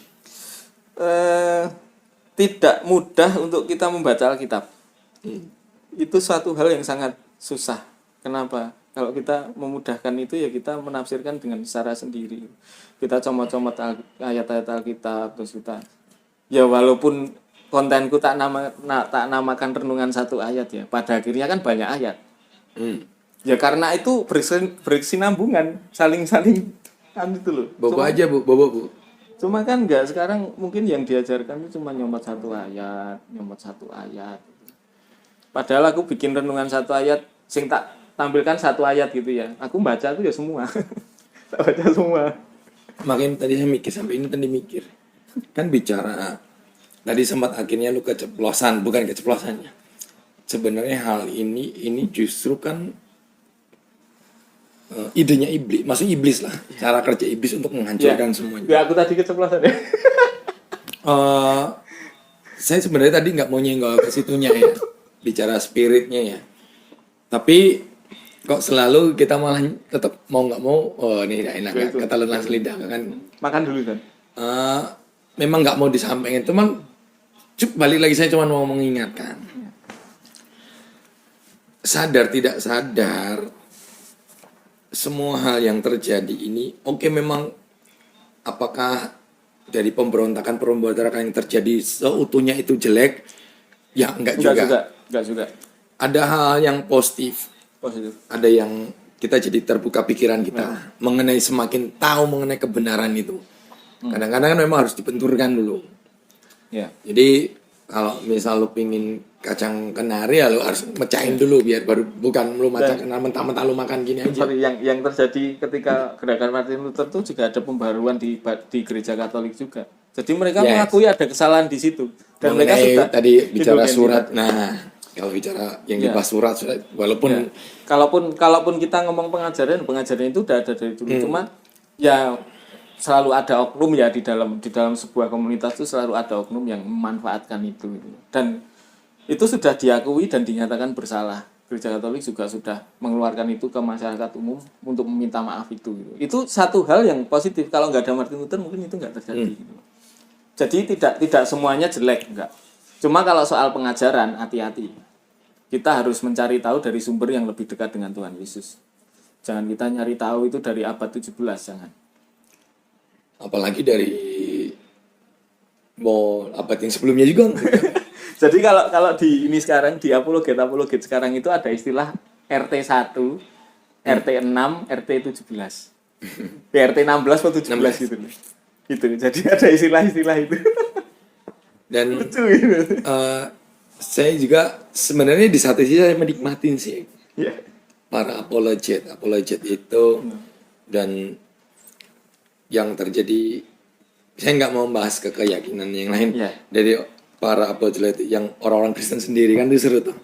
[SPEAKER 2] tidak mudah untuk kita membaca Alkitab. Itu suatu hal yang sangat susah. Kenapa? Kalau kita memudahkan itu, ya kita menafsirkan dengan cara sendiri. Kita comot-comot ayat-ayat Alkitab, terus kita, ya walaupun kontenku tak namakan renungan satu ayat ya, pada akhirnya kan banyak ayat. Ya karena itu berkesinambungan, saling kan itu loh.
[SPEAKER 1] Bobo aja bu.
[SPEAKER 2] Cuma kan enggak, sekarang mungkin yang diajarkan itu cuma nyomot satu ayat. Padahal aku bikin renungan satu ayat, sing tak tampilkan satu ayat gitu ya. Aku baca itu ya semua. Tak baca semua.
[SPEAKER 1] Makanya tadi saya mikir, sampai ini tadi mikir. Kan bicara, tadi sempat akhirnya lu keceplosan, bukan keceplosannya. Sebenarnya hal ini justru kan idenya iblis, maksudnya iblis lah, cara kerja iblis untuk menghancurkan semuanya.
[SPEAKER 2] Ya aku tadi keceplosan ya.
[SPEAKER 1] Saya sebenarnya tadi nggak mau nyenggol ke situnya ya, bicara spiritnya ya. Tapi kok selalu kita malah tetap mau nggak mau, ini tidak enak ya, ketelan lidah kan.
[SPEAKER 2] Makan dulu kan.
[SPEAKER 1] Memang nggak mau disampaikan, cuman balik lagi saya cuma mau mengingatkan. Sadar tidak sadar, semua hal yang terjadi ini, oke, memang apakah dari pemberontakan yang terjadi seutuhnya itu jelek? Ya enggak juga. Ada hal yang positif. Ada yang kita jadi terbuka pikiran kita mengenai semakin tahu mengenai kebenaran itu. Kadang-kadang kan memang harus dibenturkan dulu.
[SPEAKER 2] Ya.
[SPEAKER 1] Jadi kalau misal lu pingin kacang kenari, ya lu harus mecahin dulu biar baru, bukan lu makan mentah-mentah lu makan gini aja.
[SPEAKER 2] Sorry, yang terjadi ketika gerakan Martin Luther itu juga ada pembaruan di gereja Katolik juga. Jadi mereka mengakui ada kesalahan di situ. Dan mereka sudah
[SPEAKER 1] tadi bicara surat. Nah, kalau bicara yang dibahas surat, walaupun
[SPEAKER 2] kalaupun kita ngomong pengajaran itu udah ada dari dulu. Cuma ya selalu ada oknum ya di dalam sebuah komunitas itu selalu ada oknum yang memanfaatkan itu. Dan itu sudah diakui dan dinyatakan bersalah. Gereja Katolik juga sudah mengeluarkan itu ke masyarakat umum untuk meminta maaf itu. Itu satu hal yang positif. Kalau nggak ada Martin Luther mungkin itu nggak terjadi. Jadi tidak semuanya jelek, enggak. Cuma kalau soal pengajaran, hati-hati. Kita harus mencari tahu dari sumber yang lebih dekat dengan Tuhan Yesus. Jangan kita nyari tahu itu dari abad 17, jangan.
[SPEAKER 1] Apalagi dari abad yang sebelumnya juga.
[SPEAKER 2] Jadi kalau di ini sekarang, di apologet sekarang itu ada istilah RT1, RT6, RT17. RT 16 atau 17 gitu. Gitu. Jadi ada istilah-istilah itu.
[SPEAKER 1] Dan lucu gitu. Saya juga sebenarnya di satu sisi saya menikmatin sih.
[SPEAKER 2] Yeah.
[SPEAKER 1] Para apologet itu dan yang terjadi, saya nggak mau membahas ke keyakinan yang lain. Dari para apologet yang orang-orang Kristen sendiri kan itu seru tuh.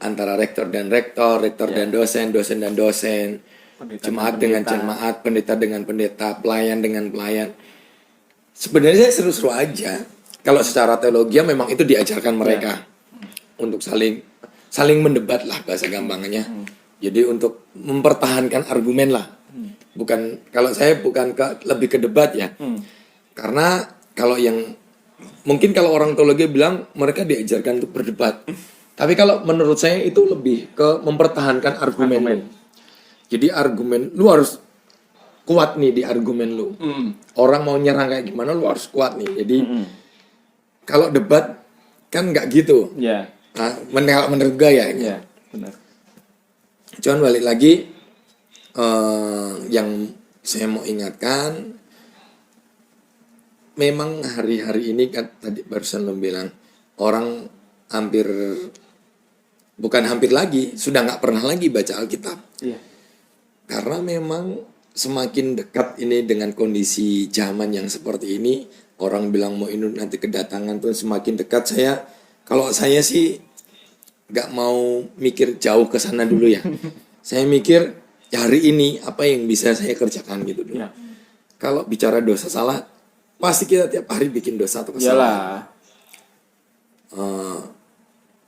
[SPEAKER 1] Antara rektor dan dosen dan dosen, jemaat dengan jemaat, pendeta dengan pendeta, pelayan dengan pelayan. Sebenarnya saya seru-seru aja. Kalau secara teologi memang itu diajarkan mereka untuk saling mendebat lah bahasa gampangnya. Jadi untuk mempertahankan argumen lah. Kalau saya bukan lebih ke debat ya. Karena kalau mungkin kalau orang teologi bilang mereka diajarkan untuk berdebat. Tapi kalau menurut saya itu lebih ke mempertahankan argumen. Jadi argumen lu harus kuat nih di argumen lu. Orang mau nyerang kayak gimana lu harus kuat nih. Jadi kalau debat kan nggak gitu.
[SPEAKER 2] Ya.
[SPEAKER 1] Nah, menurut gue ya.
[SPEAKER 2] Ya, benar.
[SPEAKER 1] Cuman balik lagi yang saya mau ingatkan, memang hari-hari ini kan tadi barusan lo bilang orang bukan hampir lagi, sudah nggak pernah lagi baca Alkitab.
[SPEAKER 2] Iya.
[SPEAKER 1] Karena memang semakin dekat ini dengan kondisi zaman yang seperti ini, orang bilang mau ini nanti kedatangan tuh semakin dekat, kalau saya sih nggak mau mikir jauh ke sana dulu ya. Saya mikir hari ini apa yang bisa saya kerjakan gitu dulu.
[SPEAKER 2] Ya.
[SPEAKER 1] Kalau bicara dosa salah, pasti kita tiap hari bikin dosa atau kesalahan.
[SPEAKER 2] Iyalah.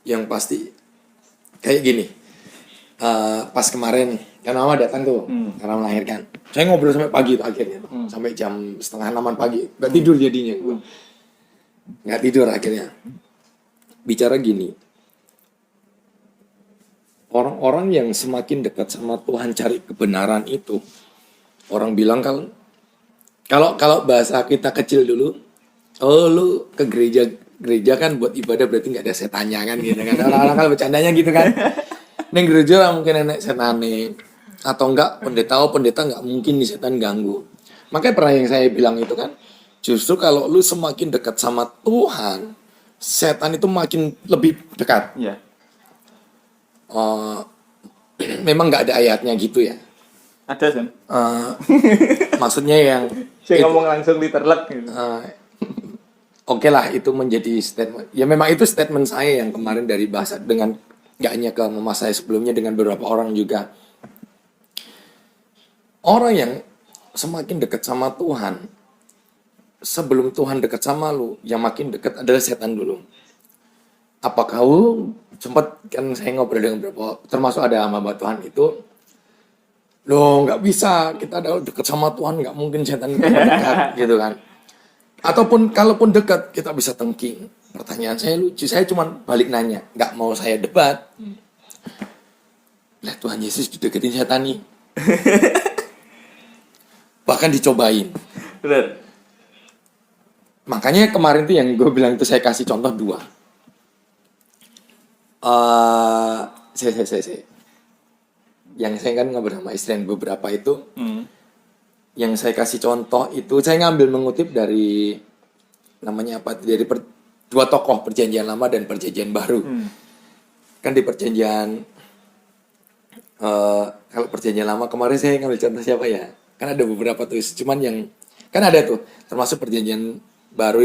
[SPEAKER 1] Yang pasti kayak gini. Pas kemarin kan mama datang tuh karena melahirkan. Saya ngobrol sampai pagi tuh akhirnya tuh. Sampai jam 5:30 pagi. Nggak tidur jadinya gue. Nggak tidur akhirnya. Bicara gini. Orang-orang yang semakin dekat sama Tuhan cari kebenaran itu, orang bilang kalau bahasa kita kecil dulu, oh lu ke gereja kan buat ibadah berarti nggak ada setannya kan gitu kan. Orang-orang kalau bercandanya gitu kan. Neng gereja lah mungkin enak setan nih. Atau enggak pendeta nggak mungkin nih setan ganggu. Makanya pernah yang saya bilang itu kan, justru kalau lu semakin dekat sama Tuhan, setan itu makin lebih dekat.
[SPEAKER 2] Iya.
[SPEAKER 1] Memang nggak ada ayatnya gitu ya.
[SPEAKER 2] Ada kan?
[SPEAKER 1] Maksudnya yang
[SPEAKER 2] Saya ngomong langsung literlek gitu.
[SPEAKER 1] Oke lah itu menjadi statement. Ya memang itu statement saya yang kemarin dari bahasa dengan nggak hanya ke mama saya sebelumnya, dengan beberapa orang juga. Orang yang semakin dekat sama Tuhan, sebelum Tuhan dekat sama lu, yang makin dekat adalah setan dulu. Apakah lu sempat kan saya ngobrol dengan beberapa, termasuk ada hamba Tuhan itu, loh nggak bisa kita ada dekat sama Tuhan, nggak mungkin setan dekat gitu kan. Ataupun kalaupun dekat kita bisa tengking. Pertanyaan saya lucu, saya cuma balik nanya, nggak mau saya debat. Lah Tuhan Yesus dideketin setan nih. Bahkan dicobain.
[SPEAKER 2] Benar.
[SPEAKER 1] Makanya kemarin tuh yang gue bilang itu saya kasih contoh 2. Yang saya kan ngobrol sama istri yang beberapa itu, yang saya kasih contoh itu saya ngambil mengutip dari namanya apa, dari 2 tokoh perjanjian lama dan perjanjian baru. Kan di perjanjian kalau perjanjian lama kemarin saya ngambil contoh siapa ya? Kan ada beberapa tuh, cuman yang kan ada tuh termasuk perjanjian baru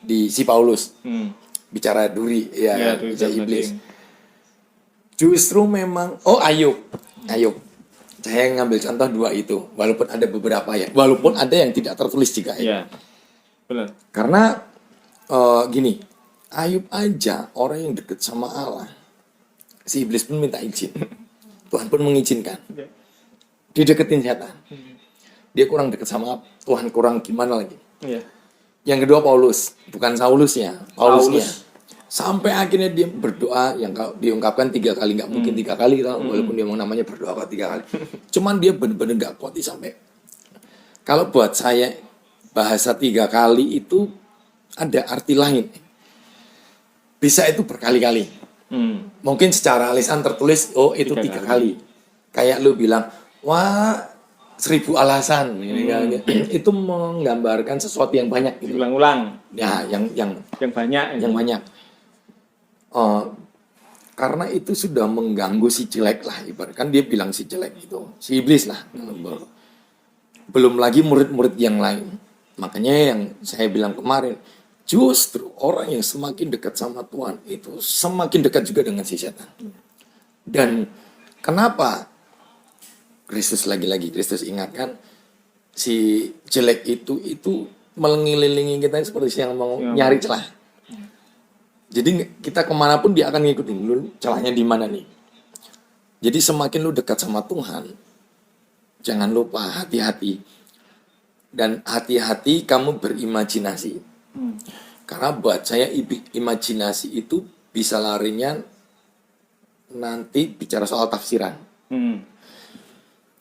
[SPEAKER 1] di si Paulus. Bicara duri ya, bicara iblis. Justru memang Ayub. Saya ngambil contoh 2 itu, walaupun ada beberapa ya, walaupun ada yang tidak tertulis juga ya.
[SPEAKER 2] Iya. Benar.
[SPEAKER 1] Karena gini, Ayub aja orang yang dekat sama Allah, si iblis pun minta izin, Tuhan pun mengizinkan, dideketin setan. Dia kurang dekat sama Tuhan, kurang gimana lagi.
[SPEAKER 2] Iya.
[SPEAKER 1] Yang kedua Paulus, bukan Saulusnya, Paulusnya. Sampai akhirnya dia berdoa yang diungkapkan 3 kali, nggak mungkin 3 kali walaupun dia mau namanya berdoa kok 3 kali. Cuman dia benar-benar nggak kuat sampai. Kalau buat saya bahasa 3 kali itu ada arti lain. Bisa itu berkali-kali. Mungkin secara lisan tertulis itu 3 kali. Kayak lu bilang, wah 1000 alasan. Itu menggambarkan sesuatu yang banyak. Gitu.
[SPEAKER 2] Ulang-ulang.
[SPEAKER 1] Ya, yang
[SPEAKER 2] banyak.
[SPEAKER 1] Yang banyak. Karena itu sudah mengganggu si jelek lah, ibaratkan dia bilang si jelek itu, si iblis lah. Belum lagi murid-murid yang lain. Makanya yang saya bilang kemarin, justru orang yang semakin dekat sama Tuhan itu semakin dekat juga dengan si setan. Dan kenapa Kristus Kristus ingatkan si jelek itu mengelilingi kita seperti yang mau nyari celah. Jadi kita kemanapun dia akan ngikutin lu celahnya di mana nih. Jadi semakin lu dekat sama Tuhan, jangan lupa hati-hati. Dan hati-hati kamu berimajinasi. Karena buat saya imajinasi itu bisa larinya nanti bicara soal tafsiran.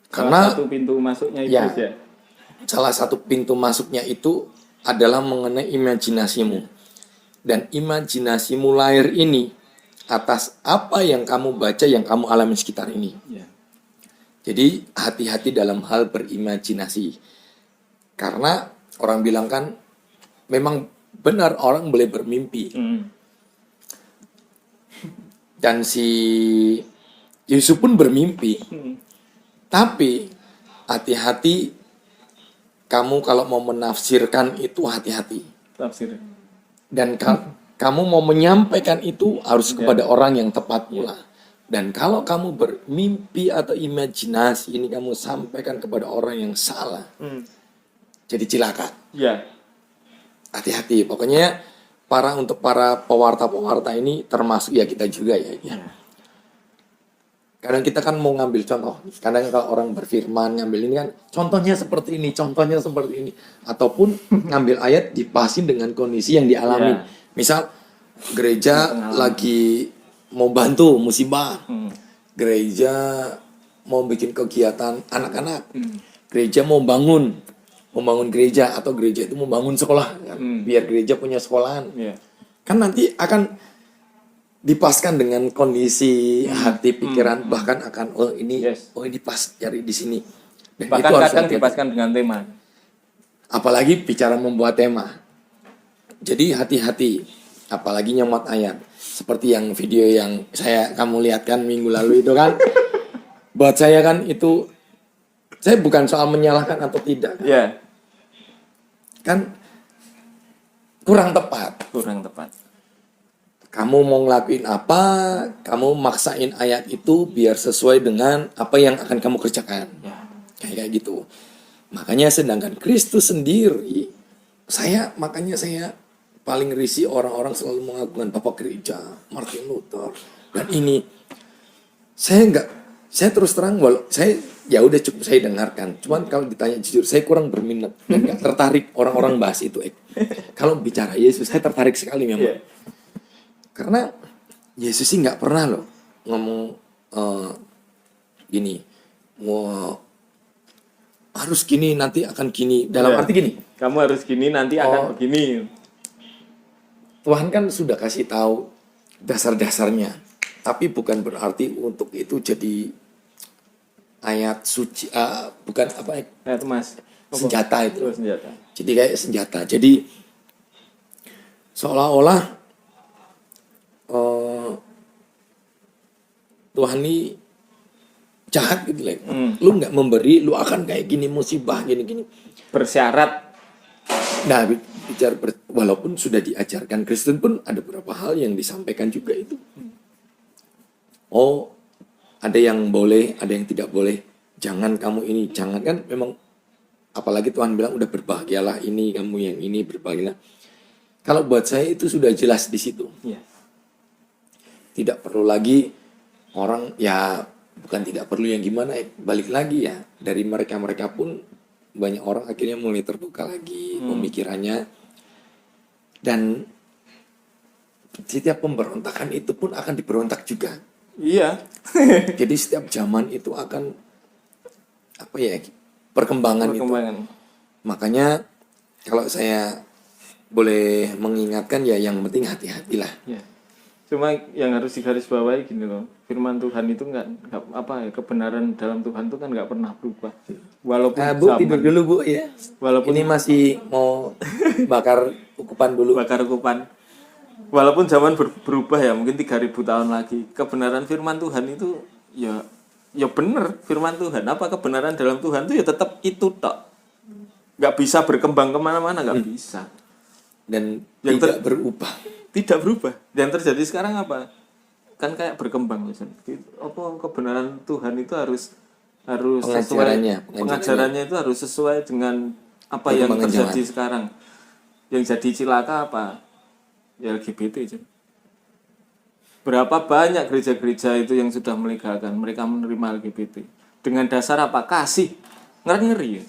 [SPEAKER 2] Karena salah satu pintu masuknya iblis ya.
[SPEAKER 1] Salah satu pintu masuknya itu adalah mengenai imajinasimu. Dan imajinasimu lahir ini atas apa yang kamu baca, yang kamu alami sekitar ini. Jadi hati-hati dalam hal berimajinasi. Karena orang bilang kan, memang benar orang boleh bermimpi. Dan si Yusuf pun bermimpi. Tapi hati-hati kamu kalau mau menafsirkan itu hati-hati.
[SPEAKER 2] Tafsir.
[SPEAKER 1] Dan kamu mau menyampaikan itu harus kepada orang yang tepat pula. Dan kalau kamu bermimpi atau imajinasi ini kamu sampaikan kepada orang yang salah, jadi cilaka.
[SPEAKER 2] Ya.
[SPEAKER 1] Hati-hati. Pokoknya untuk para pewarta-pewarta ini termasuk ya kita juga ya. Kadang kita kan mau ngambil contoh. Kadang kalau orang berfirman ngambil ini kan contohnya seperti ini, contohnya seperti ini. Ataupun ngambil ayat dipasin dengan kondisi yang dialami.
[SPEAKER 2] Ya.
[SPEAKER 1] Misal gereja lagi mau bantu musibah. Gereja mau bikin kegiatan anak-anak. Gereja mau bangun gereja atau gereja itu mau bangun sekolah kan? Biar gereja punya sekolahan. Kan nanti akan dipaskan dengan kondisi hati pikiran bahkan akan ini pas cari di sini. Dan
[SPEAKER 2] Bahkan
[SPEAKER 1] itu harus
[SPEAKER 2] kadang dipaskan dengan tema.
[SPEAKER 1] Apalagi bicara membuat tema. Jadi hati-hati, apalagi nyomot ayat. Seperti yang video yang kamu lihatkan minggu lalu itu kan. Buat saya kan itu, saya bukan soal menyalahkan atau tidak.
[SPEAKER 2] Ya.
[SPEAKER 1] Kan kurang tepat. Kamu mau ngelakuin apa, kamu maksain ayat itu biar sesuai dengan apa yang akan kamu kerjakan. Kayak gitu. Makanya sedangkan Kristus sendiri, makanya saya paling risih orang-orang selalu mengagungkan Bapak Gereja, Martin Luther. Dan ini, saya terus terang, saya ya udah cukup saya dengarkan. Cuman kalau ditanya jujur, saya kurang berminat dan gak tertarik orang-orang bahas itu. Kalau bicara Yesus, saya tertarik sekali memang. Karena Yesus sih nggak pernah loh ngomong gini, harus gini nanti akan gini. Dalam arti gini,
[SPEAKER 2] kamu harus gini nanti akan begini.
[SPEAKER 1] Tuhan kan sudah kasih tahu dasar-dasarnya, tapi bukan berarti untuk itu jadi ayat suci, bukan apa
[SPEAKER 2] ayat emas.
[SPEAKER 1] Senjata itu.
[SPEAKER 2] Senjata.
[SPEAKER 1] Jadi kayak senjata. Jadi seolah-olah Tuhan ini jahat gitu lah. Lu nggak memberi, lu akan kayak gini musibah gini-gini.
[SPEAKER 2] Bersyarat.
[SPEAKER 1] Nah, bicara walaupun sudah diajarkan Kristen pun ada beberapa hal yang disampaikan juga itu. Ada yang boleh, ada yang tidak boleh. Jangan kamu ini, jangan kan memang. Apalagi Tuhan bilang udah berbahagialah ini, kamu yang ini berbahagialah. Kalau buat saya itu sudah jelas di situ. Tidak perlu lagi orang bukan tidak perlu yang gimana balik lagi ya dari mereka pun banyak orang akhirnya mulai terbuka lagi pemikirannya dan setiap pemberontakan itu pun akan diberontak juga. Jadi setiap zaman itu akan perkembangan. Itu makanya kalau saya boleh mengingatkan ya yang penting hati-hatilah.
[SPEAKER 2] Cuma yang harus digarisbawahi gini loh, firman Tuhan itu nggak kebenaran dalam Tuhan itu kan nggak pernah berubah. Walaupun
[SPEAKER 1] Bu tidur dulu Bu ya.
[SPEAKER 2] Walaupun
[SPEAKER 1] ini masih mau bakar ukupan dulu.
[SPEAKER 2] Walaupun zaman berubah ya mungkin 3.000 tahun lagi, kebenaran firman Tuhan itu ya benar firman Tuhan. Apa kebenaran dalam Tuhan itu ya tetap itu tok. Nggak bisa berkembang kemana-mana, nggak bisa.
[SPEAKER 1] Dan yang tidak berubah.
[SPEAKER 2] Yang terjadi sekarang apa? Kan kayak berkembang kebenaran Tuhan itu harus pengajarannya itu harus sesuai dengan apa yang terjadi sekarang. Yang jadi cilaka apa? Ya LGBT. Berapa banyak gereja-gereja itu yang sudah melegalkan, mereka menerima LGBT. Dengan dasar apa? Kasih. Ngeri.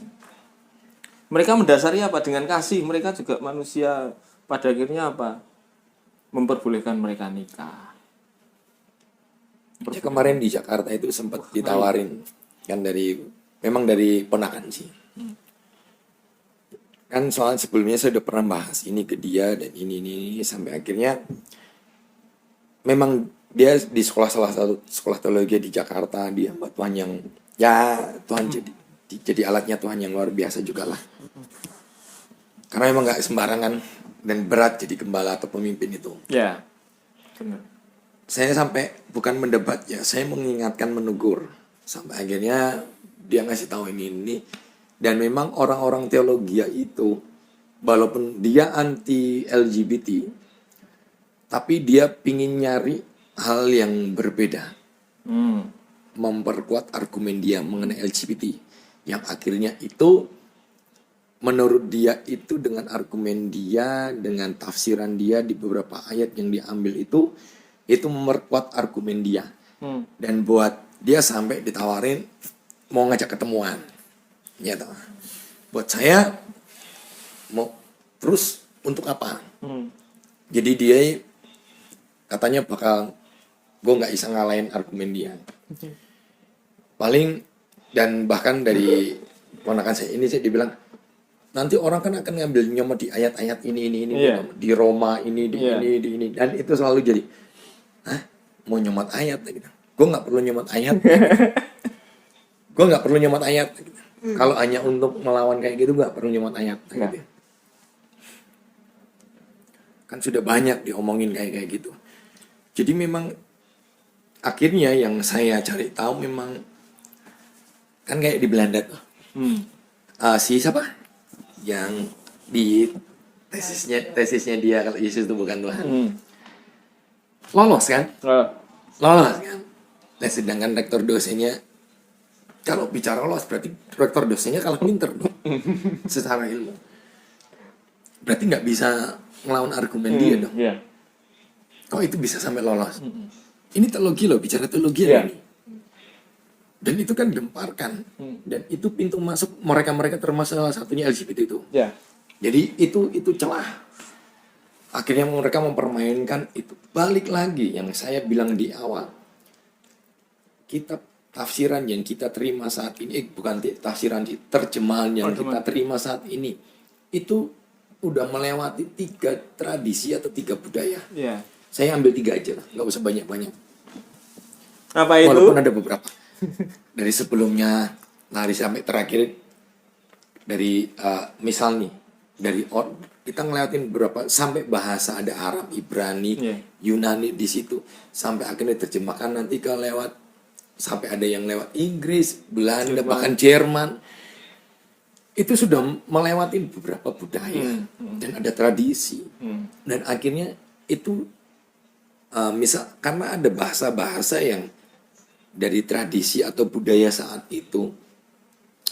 [SPEAKER 2] Mereka mendasari apa? Dengan kasih. Mereka juga manusia. Pada akhirnya apa? Memperbolehkan mereka nikah.
[SPEAKER 1] Kemarin di Jakarta itu sempat ditawarin kan memang dari ponakan sih. Kan soal sebelumnya saya udah pernah bahas ini ke dia dan ini sampai akhirnya memang dia di salah satu sekolah teologi di Jakarta, dia hamba Tuhan yang Tuhan jadi alatnya Tuhan yang luar biasa juga lah. Karena memang nggak sembarangan dan berat jadi gembala atau pemimpin itu.
[SPEAKER 2] Ya, benar.
[SPEAKER 1] Saya sampai bukan mendebat ya, saya mengingatkan, menegur. Sampai akhirnya dia ngasih tahu ini. Dan memang orang-orang teologi itu, walaupun dia anti LGBT, tapi dia pingin nyari hal yang berbeda, memperkuat argumen dia mengenai LGBT, yang akhirnya itu menurut dia itu dengan argumen dia, dengan tafsiran dia di beberapa ayat yang diambil itu memperkuat argumen dia. Dan buat dia sampai ditawarin mau ngajak ketemuan. Ya toh. Buat saya mau terus untuk apa? Jadi dia katanya bakal, gue nggak bisa ngalahin argumen dia. Paling, dan bahkan dari ponakan saya ini saya dibilang, nanti orang kan akan ngambil nyomot di ayat-ayat ini,
[SPEAKER 2] Iya.
[SPEAKER 1] di Roma ini, di
[SPEAKER 2] Iya.
[SPEAKER 1] ini, dan itu selalu jadi, mau nyomot ayat gitu. Gue nggak perlu nyomot ayat. Gue nggak perlu nyomot ayat. Gitu. Kalau hanya untuk melawan kayak gitu, nggak perlu nyomot ayat. Gitu. Kan sudah banyak diomongin kayak gitu. Jadi memang akhirnya yang saya cari tahu memang kan kayak di Belanda tuh. Si siapa? Yang di tesisnya dia kalau Yesus itu bukan Tuhan. Lolos kan? Lolos kan? Nah, sedangkan rektor dosennya, kalau bicara lolos berarti rektor dosennya kalah pinter dong. Secara ilmu. Berarti nggak bisa ngelawan argumen dia dong.
[SPEAKER 2] Iya.
[SPEAKER 1] Kok itu bisa sampai lolos? Ini teologi loh, bicara teologi
[SPEAKER 2] Iya.
[SPEAKER 1] ini. Dan itu kan dilemparkan. Dan itu pintu masuk mereka termasuk salah satunya LGBT itu.
[SPEAKER 2] Iya.
[SPEAKER 1] Jadi itu celah. Akhirnya mereka mempermainkan itu. Balik lagi yang saya bilang di awal. Kitab tafsiran yang kita terima saat ini, bukan tafsiran, terjemahan yang kita terima saat ini, itu udah melewati 3 tradisi atau 3 budaya.
[SPEAKER 2] Iya.
[SPEAKER 1] Saya ambil 3 aja lah, nggak usah banyak-banyak.
[SPEAKER 2] Apa itu?
[SPEAKER 1] Walaupun ada beberapa. Dari sebelumnya, lari sampai terakhir, dari misal nih, dari kita ngelewatin beberapa, sampai bahasa ada Arab, Ibrani, Yunani di situ, sampai akhirnya terjemahkan nanti ke lewat, sampai ada yang lewat Inggris, Belanda, bahkan Jerman. Itu sudah melewati beberapa budaya dan ada tradisi. Dan akhirnya itu misal karena ada bahasa-bahasa yang dari tradisi atau budaya saat itu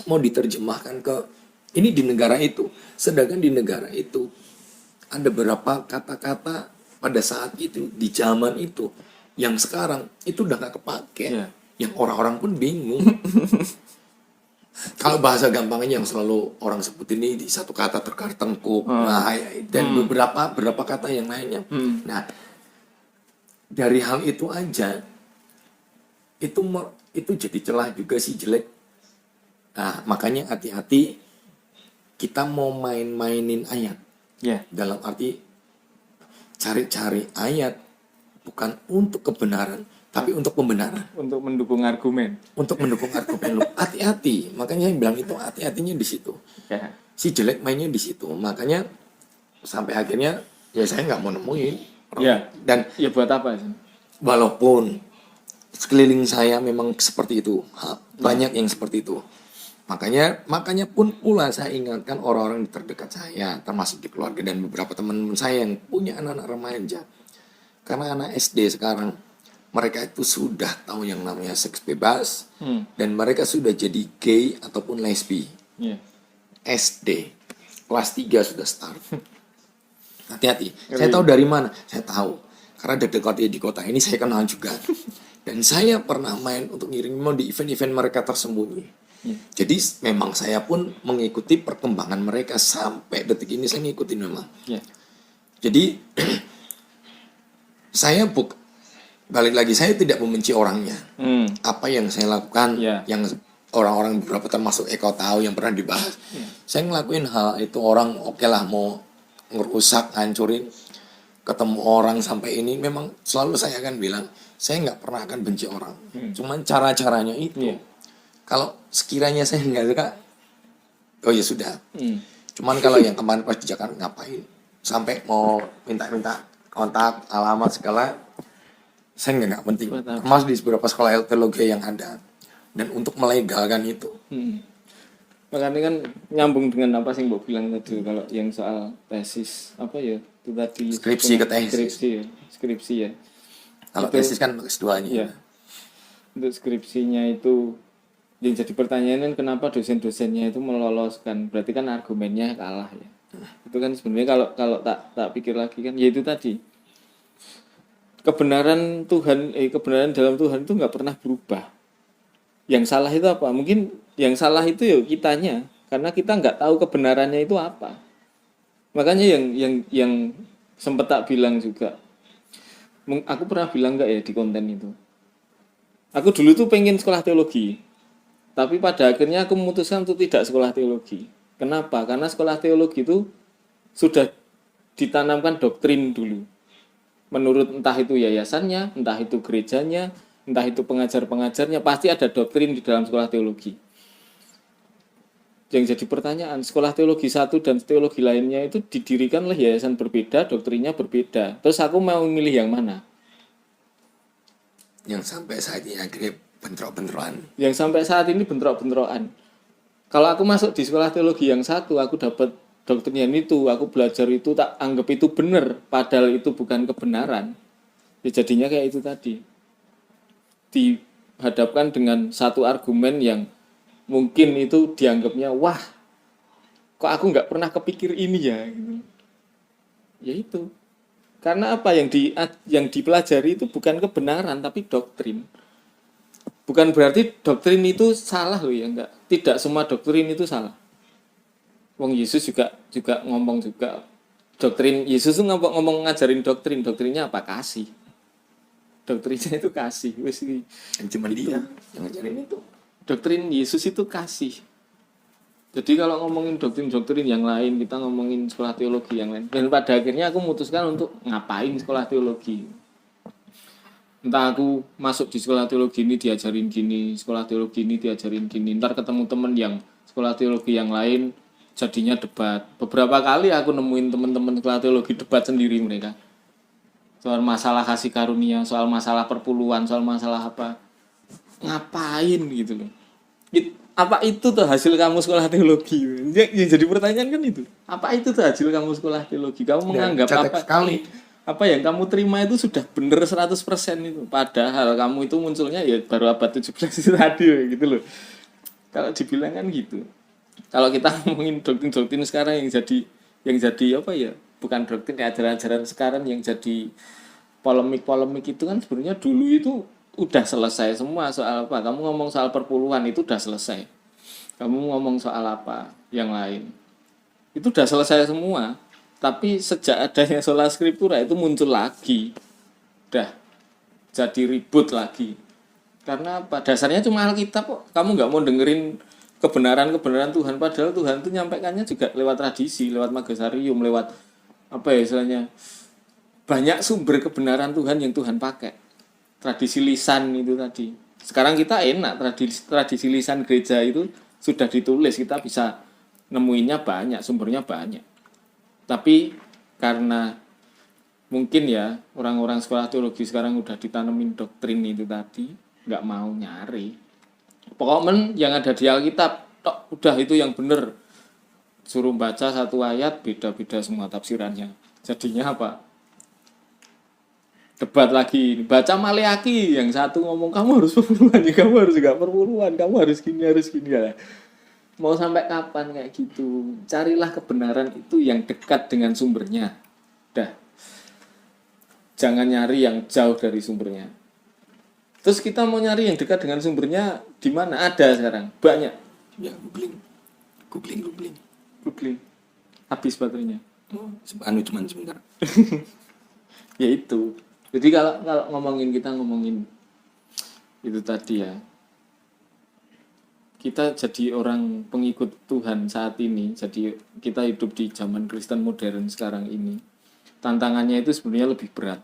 [SPEAKER 1] mau diterjemahkan ke ini di negara itu, sedangkan di negara itu ada beberapa kata-kata pada saat itu di zaman itu yang sekarang itu udah gak kepake. Yang orang-orang pun bingung. Kalau bahasa gampangnya yang selalu orang sebut ini di satu kata terkait tengkuk, dan beberapa kata yang lainnya. Nah, dari hal itu aja itu jadi celah juga sih, jelek. Nah, makanya hati-hati kita mau main-mainin ayat. Dalam arti cari-cari ayat bukan untuk kebenaran, tapi untuk pembenaran.
[SPEAKER 2] Untuk mendukung argumen.
[SPEAKER 1] Untuk mendukung argumen lu. Hati-hati. Makanya yang bilang itu hati-hatinya di situ. Si jelek mainnya di situ. Makanya sampai akhirnya ya saya nggak mau nemuin. Dan
[SPEAKER 2] ya buat apa?
[SPEAKER 1] Walaupun sekeliling saya memang seperti itu, banyak yang seperti itu. Makanya pun pula saya ingatkan orang-orang di terdekat saya, termasuk di keluarga dan beberapa teman-teman saya yang punya anak-anak remaja. Karena anak SD sekarang mereka itu sudah tahu yang namanya seks bebas dan mereka sudah jadi gay ataupun lesbi. SD kelas 3 sudah start. Hati-hati. Saya tahu dari mana? Saya tahu karena dekat-dekat di kota ini saya kenal juga. Dan saya pernah main untuk ngiring di event-event mereka tersembunyi. Jadi memang saya pun mengikuti perkembangan mereka sampai detik ini saya ngikutin memang. Jadi saya balik lagi, saya tidak membenci orangnya. Apa yang saya lakukan, yang orang-orang beberapa termasuk Eko tahu yang pernah dibahas. Saya ngelakuin hal itu, orang oke lah mau ngerusak, hancurin, ketemu orang sampai ini, memang selalu saya akan bilang, saya nggak pernah akan benci orang. Cuman cara-caranya itu. Kalau sekiranya saya nggak suka, oh ya sudah. Cuman kalau yang kemarin pas di Jakarta ngapain, sampai mau minta-minta kontak, alamat segala, saya nggak penting. Termasuk di beberapa sekolah teologi yang ada. Dan untuk melegalkan itu.
[SPEAKER 2] Makanya kan nyambung dengan apa sih mbok bilang tadi kalau yang soal tesis apa ya itu tadi
[SPEAKER 1] Skripsi ke tesis.
[SPEAKER 2] skripsi ya
[SPEAKER 1] Kalau
[SPEAKER 2] Itu-
[SPEAKER 1] tesis kan S2-nya.
[SPEAKER 2] ya untuk skripsinya itu yang jadi pertanyaan kan kenapa dosen-dosennya itu meloloskan berarti kan argumennya kalah ya itu kan sebenarnya kalau tak pikir lagi kan ya itu tadi kebenaran dalam Tuhan itu nggak pernah berubah. Yang salah itu apa? Mungkin yang salah itu ya kitanya, karena kita nggak tahu kebenarannya itu apa. Makanya yang sempat tak bilang juga, aku pernah bilang nggak ya di konten itu. Aku dulu tuh pengen sekolah teologi, tapi pada akhirnya aku memutuskan untuk tidak sekolah teologi. Kenapa? Karena sekolah teologi itu sudah ditanamkan doktrin dulu. Menurut entah itu yayasannya, entah itu gerejanya, entah itu pengajar-pengajarnya, pasti ada doktrin di dalam sekolah teologi. Yang jadi pertanyaan, sekolah teologi satu dan teologi lainnya itu didirikan oleh yayasan berbeda, doktrinnya berbeda. Terus aku mau milih yang mana?
[SPEAKER 1] Yang sampai saat ini akhirnya bentrok-bentrokan.
[SPEAKER 2] Yang sampai saat ini bentrok-bentrokan. Kalau aku masuk di sekolah teologi yang satu, aku dapat doktrin yang itu, aku belajar itu, tak anggap itu benar, padahal itu bukan kebenaran. Ya jadinya kayak itu tadi. Dihadapkan dengan satu argumen yang mungkin itu dianggapnya, wah, kok aku nggak pernah kepikir ini ya. Gitu. Ya itu. Karena apa yang dipelajari itu bukan kebenaran, tapi doktrin. Bukan berarti doktrin itu salah loh ya, enggak. Tidak semua doktrin itu salah. Wong Yesus juga ngomong juga doktrin Yesus tuh ngomong ngajarin doktrinnya apa? Kasih. Doktrinnya itu kasih. Wes
[SPEAKER 1] Cuma dia yang ngajarin itu.
[SPEAKER 2] doktrin Yesus itu kasih. Jadi kalau ngomongin doktrin yang lain, kita ngomongin sekolah teologi yang lain. Dan pada akhirnya aku memutuskan untuk ngapain sekolah teologi. Entah aku masuk di sekolah teologi ini diajarin gini, sekolah teologi ini diajarin gini. Ntar ketemu temen yang sekolah teologi yang lain, jadinya debat. Beberapa kali aku nemuin teman-teman sekolah teologi debat sendiri mereka. Soal masalah kasih karunia, soal masalah perpuluhan, soal masalah apa. Ngapain gitu loh. Apa itu tuh hasil kamu sekolah teologi? Yang jadi pertanyaan kan itu. Apa itu tuh hasil kamu sekolah teologi? Kamu menganggap apa?
[SPEAKER 1] Sekali.
[SPEAKER 2] Apa yang kamu terima itu sudah benar 100% itu. Padahal kamu itu munculnya ya baru abad 17 itu tadi gitu loh. Kalau dibilang kan gitu. Kalau kita ngomongin doktrin-doktrin sekarang yang jadi apa ya? Bukan doktrin, ajaran-ajaran sekarang yang jadi polemik-polemik itu kan sebenarnya dulu itu udah selesai semua soal apa. Kamu ngomong soal perpuluhan itu udah selesai. Kamu ngomong soal apa yang lain. Itu udah selesai semua. Tapi sejak adanya sola scriptura itu muncul lagi. Udah jadi ribut lagi. Karena apa? Dasarnya cuma Alkitab kok. Kamu nggak mau dengerin kebenaran Tuhan, padahal Tuhan itu nyampaikannya juga lewat tradisi, lewat magisterium, lewat apa ya istilahnya, banyak sumber kebenaran Tuhan yang Tuhan pakai. Tradisi lisan itu tadi. Sekarang kita enak, tradisi lisan gereja itu sudah ditulis, kita bisa nemuinnya banyak, sumbernya banyak. Tapi karena mungkin ya orang-orang sekolah teologi sekarang udah ditanemin doktrin itu tadi, nggak mau nyari. Pokoknya yang ada di Alkitab, tok, udah itu yang benar. Suruh baca satu ayat, beda-beda semua tafsirannya. Jadinya apa? Debat lagi. Baca Maleaki, yang satu ngomong kamu harus perpuluhan, ya kamu harus gak perpuluhan, kamu harus gini ya. Mau sampai kapan kayak gitu? Carilah kebenaran itu yang dekat dengan sumbernya. Dah. Jangan nyari yang jauh dari sumbernya. Terus kita mau nyari yang dekat dengan sumbernya di mana? Ada sekarang, banyak.
[SPEAKER 1] Ya, googling.
[SPEAKER 2] Habis baterainya.
[SPEAKER 1] Cuman sebentar.
[SPEAKER 2] Ya itu. Jadi kalau kita ngomongin itu tadi ya. Kita jadi orang pengikut Tuhan saat ini. Jadi kita hidup di zaman Kristen modern sekarang ini. Tantangannya itu sebenarnya lebih berat.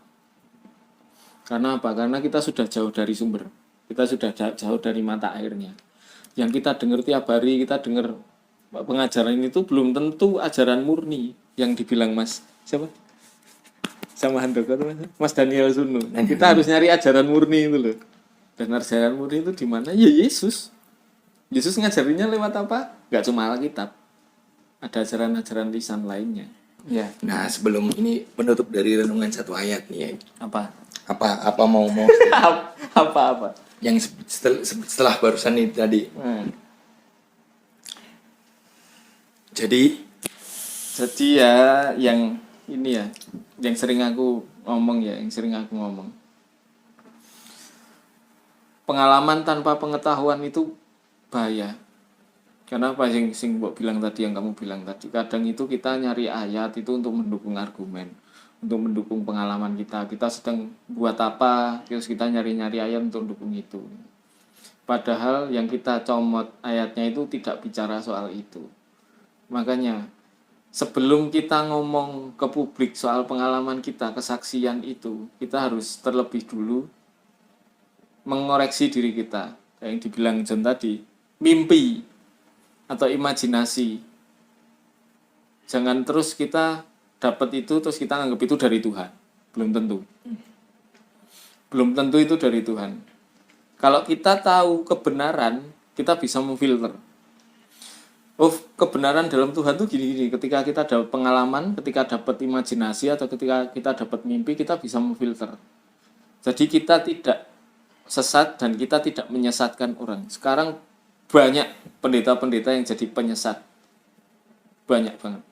[SPEAKER 2] Karena apa? Karena kita sudah jauh dari sumber. Kita sudah jauh dari mata airnya. Yang kita dengar tiap hari, kita dengar pengajaran itu belum tentu ajaran murni yang dibilang Mas siapa? Sama Handoko Mas Daniel Sunu. Nah, kita harus nyari ajaran murni itu loh. Dan ajaran murni itu di mana? Ya Yesus. Yesus ngajarinya lewat apa? nggak cuma Alkitab, ada ajaran-ajaran lisan lainnya. Ya.
[SPEAKER 1] Nah, sebelum ini penutup dari renungan satu ayat nih ya.
[SPEAKER 2] Apa?
[SPEAKER 1] Apa mau
[SPEAKER 2] Apa?
[SPEAKER 1] yang setelah barusan ini tadi. Jadi
[SPEAKER 2] ya yang ini ya, yang sering aku ngomong. Pengalaman tanpa pengetahuan itu bahaya. Karena apa yang mbok bilang tadi, yang kamu bilang tadi, kadang itu kita nyari ayat itu untuk mendukung argumen, untuk mendukung pengalaman kita. Kita sedang buat apa, terus kita nyari-nyari ayat untuk mendukung itu. Padahal yang kita comot ayatnya itu tidak bicara soal itu. Makanya sebelum kita ngomong ke publik soal pengalaman kita, kesaksian itu, kita harus terlebih dulu mengoreksi diri kita. Kayak yang dibilang John tadi, mimpi atau imajinasi. Jangan terus kita dapat itu terus kita anggap itu dari Tuhan. Belum tentu itu dari Tuhan. Kalau kita tahu kebenaran, kita bisa memfilter. Oh, kebenaran dalam Tuhan tuh gini-gini. Ketika kita dapat pengalaman, ketika dapat imajinasi, atau ketika kita dapat mimpi, kita bisa memfilter. Jadi kita tidak sesat dan kita tidak menyesatkan orang. Sekarang banyak pendeta-pendeta yang jadi penyesat. Banyak banget.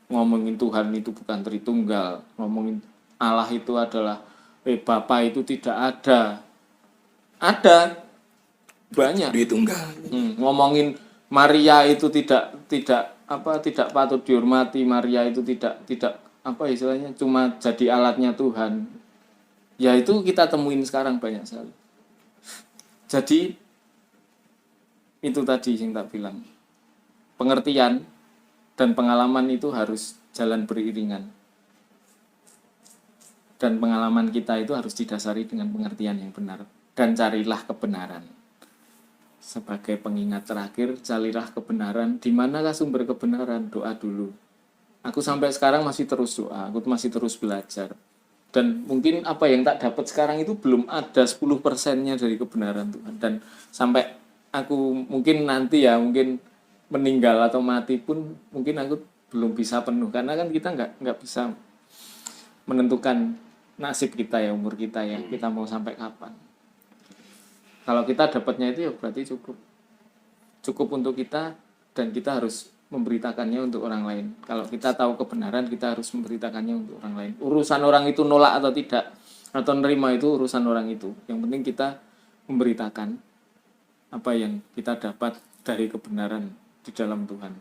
[SPEAKER 2] Ngomongin Tuhan itu bukan Tritunggal, ngomongin Allah itu adalah Bapa itu tidak ada. Ada banyak.
[SPEAKER 1] Tritunggal.
[SPEAKER 2] Ngomongin Maria itu tidak patut dihormati, Maria itu tidak istilahnya cuma jadi alatnya Tuhan. Ya itu kita temuin sekarang banyak sekali. Jadi itu tadi yang tak bilang, pengertian dan pengalaman itu harus jalan beriringan, dan pengalaman kita itu harus didasari dengan pengertian yang benar, dan carilah kebenaran. Sebagai pengingat terakhir, carilah kebenaran. Di manakah sumber kebenaran? Doa dulu. Aku sampai sekarang masih terus doa, aku masih terus belajar, dan mungkin apa yang tak dapat sekarang itu belum ada 10%-nya dari kebenaran Tuhan. Dan sampai aku mungkin nanti ya, mungkin meninggal atau mati pun mungkin aku belum bisa penuh, karena kan kita nggak bisa menentukan nasib kita ya, umur kita ya, kita mau sampai kapan. Kalau kita dapatnya itu ya berarti cukup untuk kita, dan kita harus memberitakannya untuk orang lain. Kalau kita tahu kebenaran, kita harus memberitakannya untuk orang lain. Urusan orang itu nolak atau tidak, atau nerima, itu urusan orang itu. Yang penting kita memberitakan apa yang kita dapat dari kebenaran di dalam Tuhan.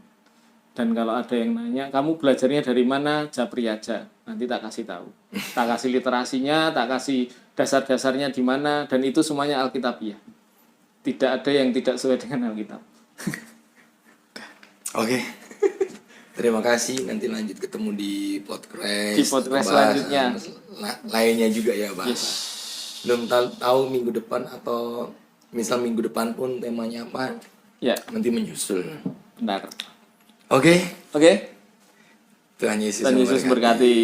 [SPEAKER 2] Dan kalau ada yang nanya, kamu belajarnya dari mana? Japri aja, nanti tak kasih tahu. Tak kasih literasinya, tak kasih dasar-dasarnya di mana, dan itu semuanya Alkitabiah. Tidak ada yang tidak sesuai dengan Alkitab.
[SPEAKER 1] Oke. Terima kasih. Nanti lanjut ketemu di podcast.
[SPEAKER 2] Di podcast selanjutnya.
[SPEAKER 1] Lainnya juga ya, Bang.
[SPEAKER 2] Yes.
[SPEAKER 1] Belum tahu minggu depan, atau misal minggu depan pun temanya apa?
[SPEAKER 2] Ya,
[SPEAKER 1] nanti menyusul.
[SPEAKER 2] benar.
[SPEAKER 1] Oke.
[SPEAKER 2] Tuhan
[SPEAKER 1] Tuhan Yesus
[SPEAKER 2] berkati.